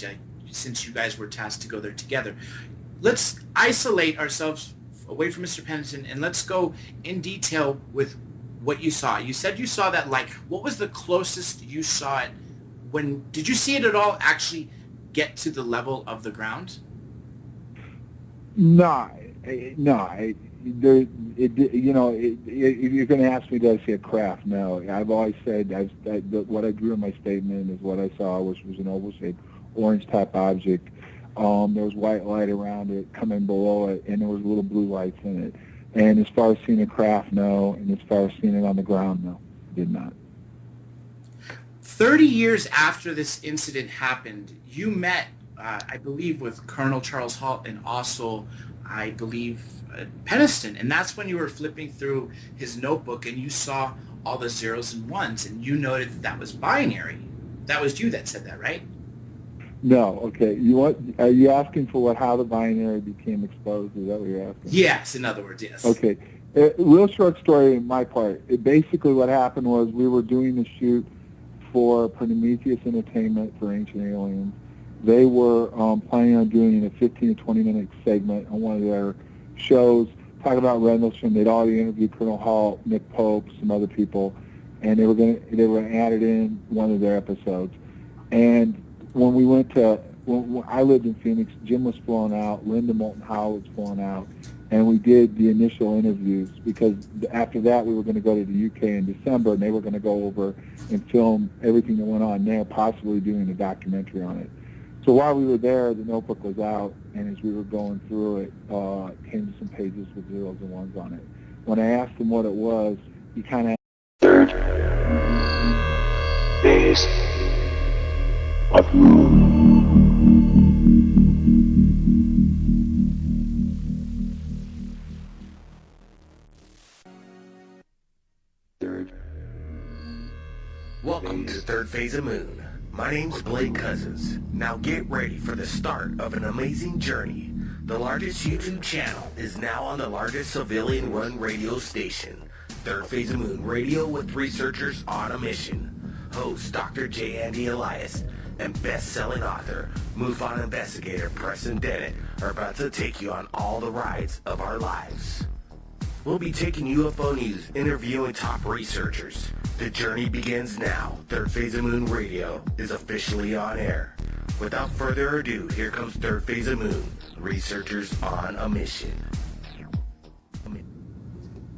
since you guys were tasked to go there together, let's isolate ourselves away from Mr. Pennison and let's go in detail with what you saw. You said you saw that light. What was the closest you saw it? When did you see it at all actually get to the level of the ground? No. If you're going to ask me, did I see a craft? No. I've always said what I drew in my statement is what I saw, which was an oval-shaped, orange-type object. There was white light around it coming below it, and there was little blue lights in it. And as far as seeing a craft, no. And as far as seeing it on the ground, no, did not. 30 years after this incident happened, you met, I believe, with Colonel Charles Halt and also, I believe, Pennison. And that's when you were flipping through his notebook and you saw all the zeros and ones, and you noted that was binary. That was you that said that, right? No. Okay. Are you asking for how the binary became exposed? Is that what you're asking? Yes. In other words, yes. Okay. Real short story on my part. Basically, what happened was we were doing the shoot for Prometheus Entertainment for Ancient Aliens. They were planning on doing a 15 to 20-minute segment on one of their shows, talking about Rendlesham. They'd already interviewed Colonel Halt, Nick Pope, some other people, and they were going to add it in one of their episodes. And when we went when I lived in Phoenix, Jim was flown out, Linda Moulton Howe was flown out, and we did the initial interviews because after that we were going to go to the UK in December, and they were going to go over and film everything that went on there, possibly doing a documentary on it. So while we were there, the notebook was out, and as we were going through it, came to some pages with zeros and ones on it. When I asked him what it was, he kind of... Third phase of moon. Welcome to Third Phase of Moon. My name's Blake Cousins. Now get ready for the start of an amazing journey. The largest YouTube channel is now on the largest civilian-run radio station, Third Phase of Moon Radio with researchers on a mission. Host Dr. J. Andy Elias and best-selling author, MUFON investigator Preston Dennett are about to take you on all the rides of our lives. We'll be taking UFO news, interviewing top researchers. The journey begins now. Third Phase of Moon Radio is officially on air. Without further ado, here comes Third Phase of Moon, researchers on a mission.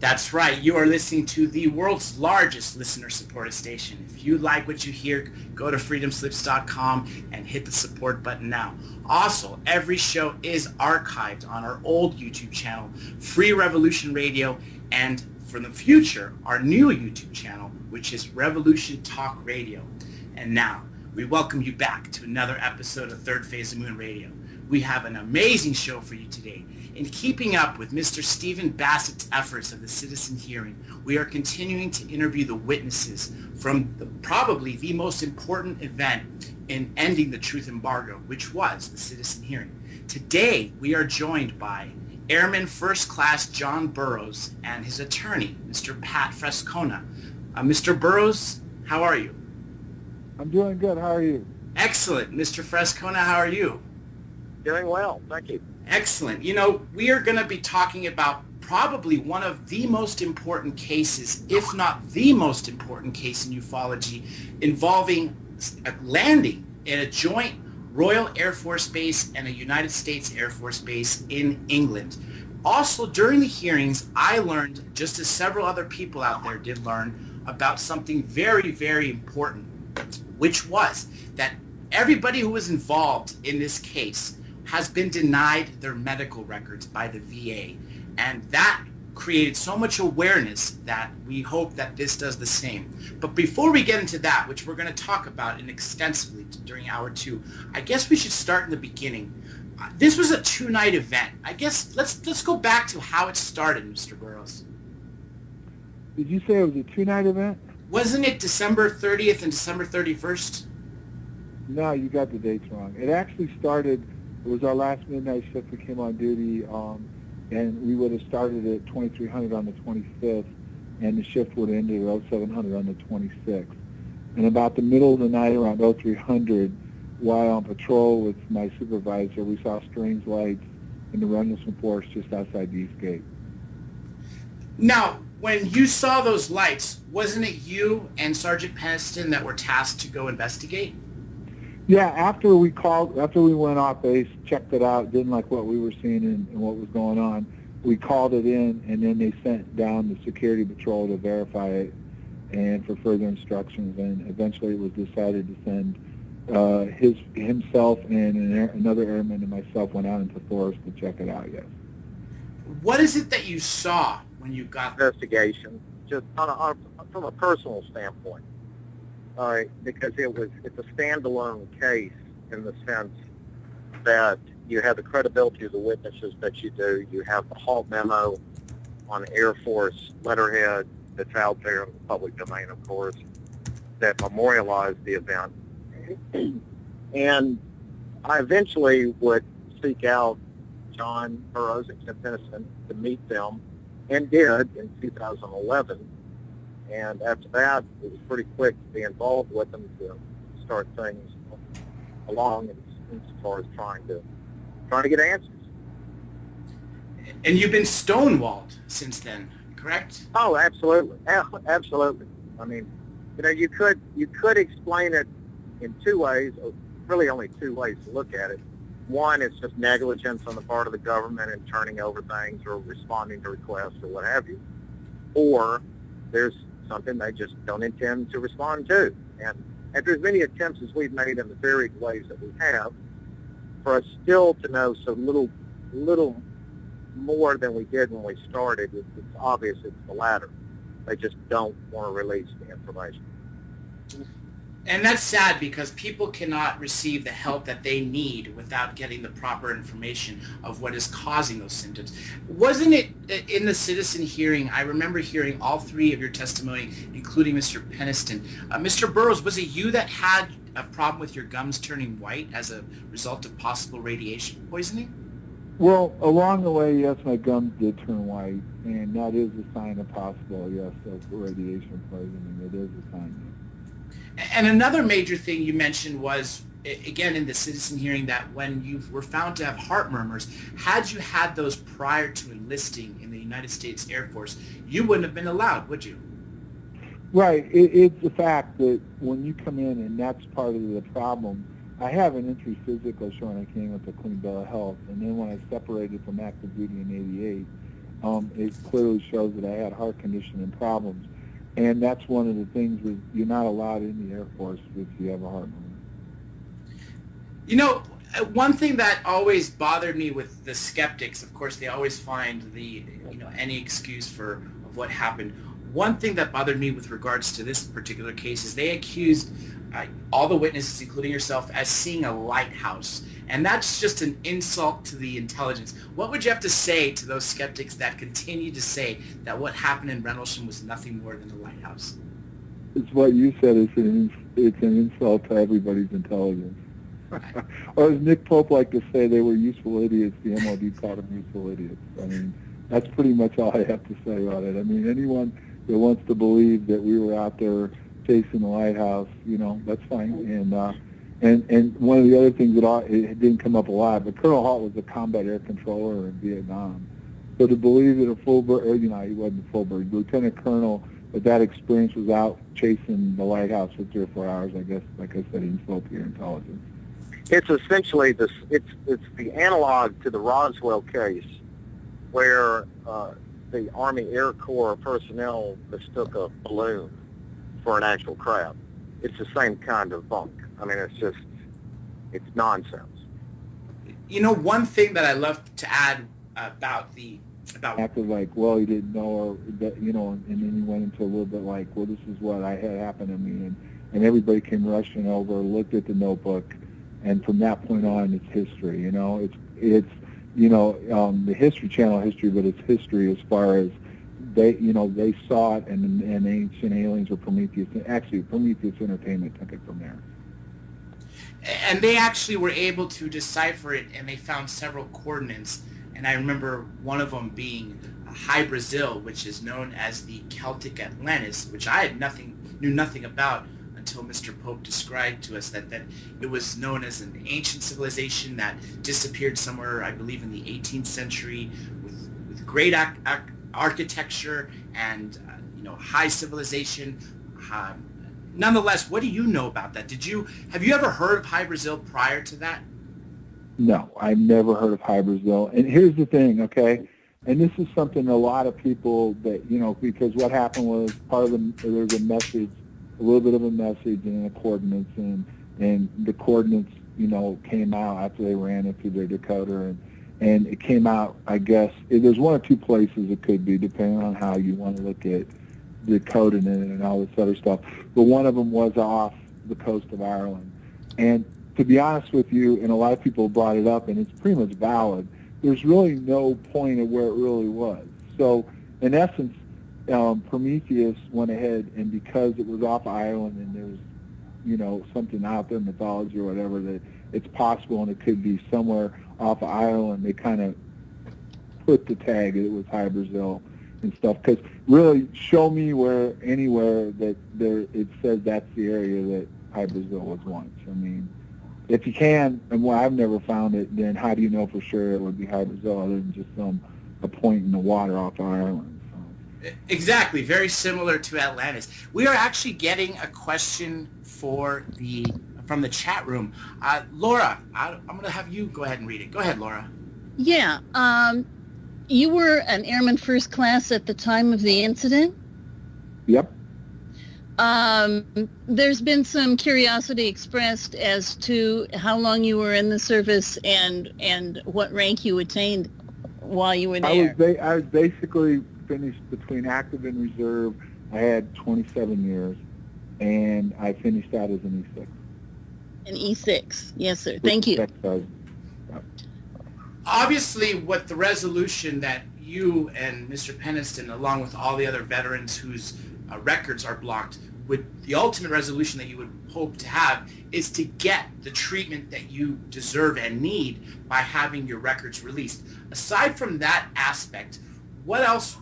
That's right. You are listening to the world's largest listener-supported station. If you like what you hear, go to freedomslips.com and hit the support button now. Also, every show is archived on our old YouTube channel, Free Revolution Radio, and for the future, our new YouTube channel, which is Revolution Talk Radio. And now, we welcome you back to another episode of Third Phase of Moon Radio. We have an amazing show for you today. In keeping up with Mr. Stephen Bassett's efforts of the citizen hearing, we are continuing to interview the witnesses from probably the most important event in ending the truth embargo, which was the citizen hearing. Today, we are joined by Airman First Class John Burroughs and his attorney, Mr. Pat Frescona. Mr. Burroughs, how are you? I'm doing good. How are you? Excellent. Mr. Frescona, how are you? Doing well, thank you. Excellent. You know, we are going to be talking about probably one of the most important cases, if not the most important case in ufology, involving a landing in a joint Royal Air Force Base and a United States Air Force Base in England. Also, during the hearings, I learned, just as several other people out there did learn, about something very, very important, which was that everybody who was involved in this case has been denied their medical records by the VA. And that created so much awareness that we hope that this does the same. But before we get into that, which we're going to talk about extensively during hour 2, I guess we should start in the beginning. This was a 2-night event. I guess let's go back to how it started, Mr. Burroughs. Did you say it was a 2-night event? Wasn't it December 30th and December 31st? No, you got the dates wrong. It actually started, it was our last midnight shift. We came on duty, and we would have started at 2300 on the 25th, and the shift would have ended at 0700 on the 26th. And about the middle of the night, around 0300, while on patrol with my supervisor, we saw strange lights in the Rendlesham Forest just outside the East Gate. Now, when you saw those lights, wasn't it you and Sergeant Peniston that were tasked to go investigate? Yeah, after we went off base, checked it out, didn't like what we were seeing and what was going on, we called it in, and then they sent down the security patrol to verify it and for further instructions, and eventually it was decided to send himself and another airman and myself went out into the forest to check it out, yes. What is it that you saw when you got there? Investigation, just from a personal standpoint. All right, because it's a standalone case in the sense that you have the credibility of the witnesses that you do. You have the Halt memo on Air Force letterhead that's out there in the public domain, of course, that memorialized the event. And I eventually would seek out John Burroughs and Tim Peniston to meet them, and did in 2011. And after that, it was pretty quick to be involved with them to start things along as far as trying to get answers. And you've been stonewalled since then, correct? Oh, absolutely, absolutely. I mean, you could explain it in 2 ways, or really only 2 ways to look at it. One is just negligence on the part of the government in turning over things or responding to requests or what have you. Or there's something they just don't intend to respond to. And after as many attempts as we've made in the varied ways that we have, for us still to know so little more than we did when we started, it's obvious it's the latter. They just don't want to release the information. And that's sad because people cannot receive the help that they need without getting the proper information of what is causing those symptoms. Wasn't it in the citizen hearing, I remember hearing all 3 of your testimony, including Mr. Peniston. Mr. Burroughs, was it you that had a problem with your gums turning white as a result of possible radiation poisoning? Well, along the way, yes, my gums did turn white, and that is a sign of possible, yes, of radiation poisoning. It is a sign. And another major thing you mentioned was, again, in the citizen hearing, that when you were found to have heart murmurs, had you had those prior to enlisting in the United States Air Force, you wouldn't have been allowed, would you? Right. It's the fact that when you come in, and that's part of the problem, I have an entry physical showing I came with a clean bill of health, and then when I separated from active duty in '88, it clearly shows that I had heart condition and problems. And that's one of the things is you're not allowed in the Air Force if you have a heart murmur. One thing that always bothered me with the skeptics, of course, they always find any excuse of what happened. One thing that bothered me with regards to this particular case is they accused all the witnesses, including yourself, as seeing a lighthouse. And that's just an insult to the intelligence. What would you have to say to those skeptics that continue to say that what happened in Rendlesham was nothing more than a lighthouse? It's what you said. It's an insult to everybody's intelligence. Right. Or as Nick Pope liked to say, they were useful idiots. The MOD called them useful idiots. I mean, that's pretty much all I have to say about it. I mean, anyone that wants to believe that we were out there chasing the lighthouse, that's fine. And one of the other things that it didn't come up a lot, but Colonel Halt was a combat air controller in Vietnam. So to believe that a full-bird, he wasn't a full-bird, Lieutenant Colonel, that experience was out chasing the lighthouse for 3 or 4 hours, I guess, like I said, insult to your intelligence. It's essentially it's the analog to the Roswell case, where the Army Air Corps personnel mistook a balloon for an actual crab. It's the same kind of bunk. I mean, it's nonsense. One thing that I love to add about the About acted like, well, he didn't know, or that, you know, and then he went into a little bit like, well, this is what I had happened to me, and everybody came rushing over, looked at the notebook, and from that point on, it's history. You know, it's you know, the History Channel history, but it's history as far as they, you know, they saw it, and Ancient Aliens or Prometheus. Actually, Prometheus Entertainment took it from there. and they actually were able to decipher it, and they found several coordinates. And I remember one of them being High Brazil, which is known as the Celtic Atlantis, which I had knew nothing about until Mr. Pope described to us that it was known as an ancient civilization that disappeared somewhere, I believe, in the 18th century, with great architecture and you know, high civilization. Nonetheless, what do you know about that? Have you ever heard of High Brazil prior to that? No, I've never heard of High Brazil. And here's the thing, okay? And this is something a lot of people that, you know, because what happened was there was a message, a little bit of a message and the coordinates, and the coordinates, you know, came out after they ran it through their decoder, and it came out, I guess, there's one or two places it could be, depending on how you want to look at the code in it and all this other stuff. But one of them was off the coast of Ireland. And to be honest with you, and a lot of people brought it up, and it's pretty much valid, there's really no point of where it really was. So, in essence, Prometheus went ahead, and because it was off Ireland and there's, you know, something out there, mythology or whatever, that it's possible and it could be somewhere off of Ireland, they kind of put the tag that it was High Brazil and stuff. Because really, show me anywhere that it says that's the area that High Brazil was once. I mean, if you can, and well, I've never found it, then how do you know for sure it would be High Brazil other than just a point in the water off of Ireland? So. Exactly, very similar to Atlantis. We are actually getting a question from the chat room. Laura, I'm going to have you go ahead and read it. Go ahead, Laura. Yeah. You were an airman first class at the time of the incident? Yep. There's been some curiosity expressed as to how long you were in the service and what rank you attained while you were there. I was basically finished between active and reserve. I had 27 years, and I finished out as an E6. An E6, yes, sir. Thank you. Obviously, what the resolution that you and Mr. Peniston, along with all the other veterans whose records are blocked, the ultimate resolution that you would hope to have is to get the treatment that you deserve and need by having your records released. Aside from that aspect, what else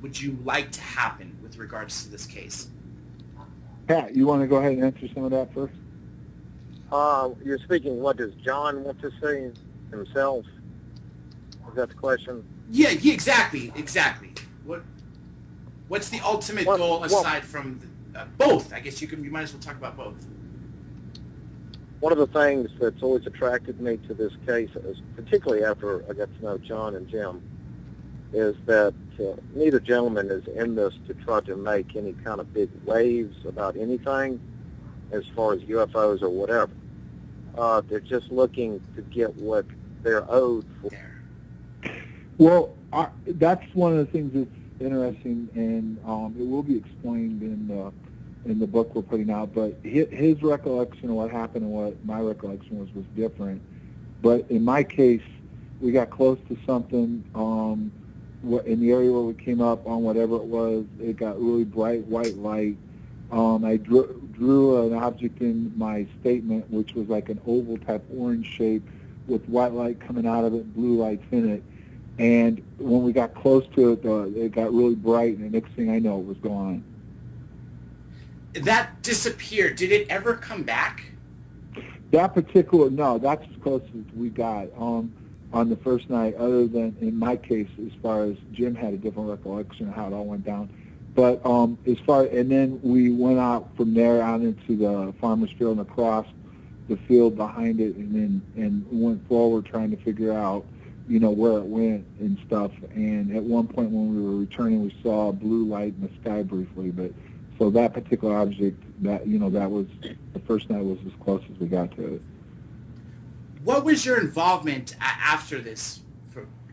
would you like to happen with regards to this case? Pat, you want to go ahead and answer some of that first? You're speaking, what does John want to say himself? Is that the question? Yeah, exactly. What's the ultimate goal aside from both? I guess you might as well talk about both. One of the things that's always attracted me to this case, particularly after I got to know John and Jim, is that neither gentleman is in this to try to make any kind of big waves about anything as far as UFOs or whatever. They're just looking to get what they're owed for. Well, that's one of the things that's interesting, and it will be explained in the book we're putting out. But his recollection of what happened and what my recollection was different. But in my case, we got close to something in the area where we came up on whatever it was. It got really bright white light. I drew an object in my statement, which was like an oval type orange shape with white light coming out of it, blue lights in it. And when we got close to it, it got really bright, and the next thing I know, it was gone. That disappeared. Did it ever come back? That's as close as we got on the first night, other than in my case, as far as Jim had a different recollection of how it all went down. But and then we went out from there out into the farmer's field and across the field behind it, and went forward trying to figure out, where it went and stuff. And at one point when we were returning, we saw a blue light in the sky briefly. But so that particular object, that was the first night, was as close as we got to it. What was your involvement after this?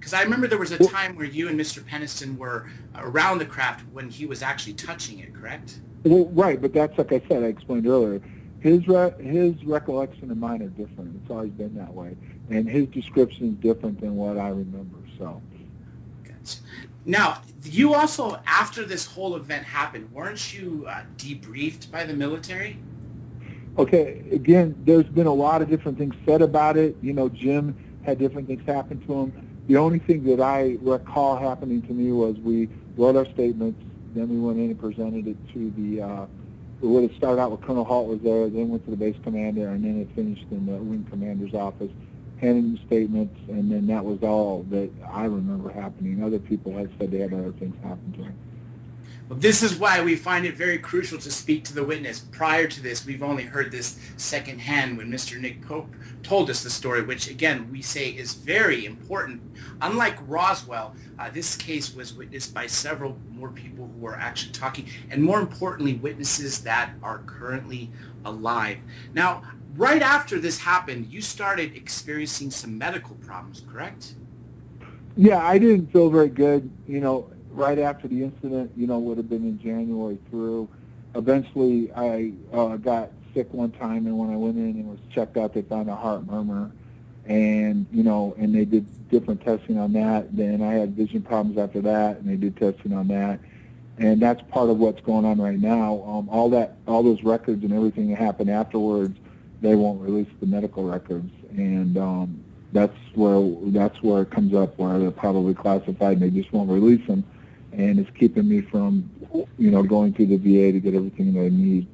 Because I remember there was a time where you and Mr. Peniston were around the craft when he was actually touching it, correct? Well, right, but that's like I said, I explained earlier. His recollection and mine are different. It's always been that way, and his description is different than what I remember. So. Gotcha. Now, you also, after this whole event happened, weren't you debriefed by the military? Okay, again, there's been a lot of different things said about it. You know, Jim had different things happen to him. The only thing that I recall happening to me was we wrote our statements, then we went in and presented it to the, we would have started out with Colonel Halt was there, then went to the base commander, and then it finished in the wing commander's office, handed him statements, and then that was all that I remember happening. Other people had said they had other things happen to them. Well, this is why we find it very crucial to speak to the witness. Prior to this, we've only heard this secondhand when Mr. Nick Cope told us the story, which, again, we say is very important. Unlike Roswell, this case was witnessed by several more people who were actually talking, and more importantly, witnesses that are currently alive. Now, right after this happened, you started experiencing some medical problems, correct? Yeah, I didn't feel very good, you know, right after the incident, you know, would have been in January through. Eventually, I got sick one time, and when I went in and was checked out, they found a heart murmur, and, you know, and they did different testing on that. Then I had vision problems after that, and they did testing on that. And that's part of what's going on right now. All those records and everything that happened afterwards, they won't release the medical records, and that's where it comes up, where they're probably classified and they just won't release them, and it's keeping me from, you know, going to the VA to get everything that I need.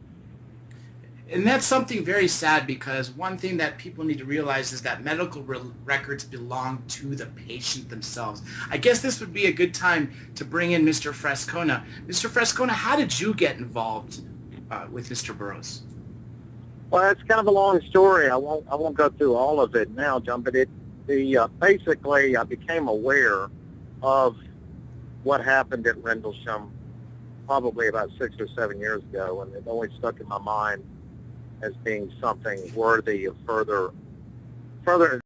And that's something very sad, because one thing that people need to realize is that medical records belong to the patient themselves. I guess this would be a good time to bring in Mr. Frascona. Mr. Frascona, how did you get involved with Mr. Burroughs? Well, it's kind of a long story. I won't go through all of it now, John. But basically I became aware of what happened at Rendlesham probably about 6 or 7 years ago, and it always stuck in my mind as being something worthy of further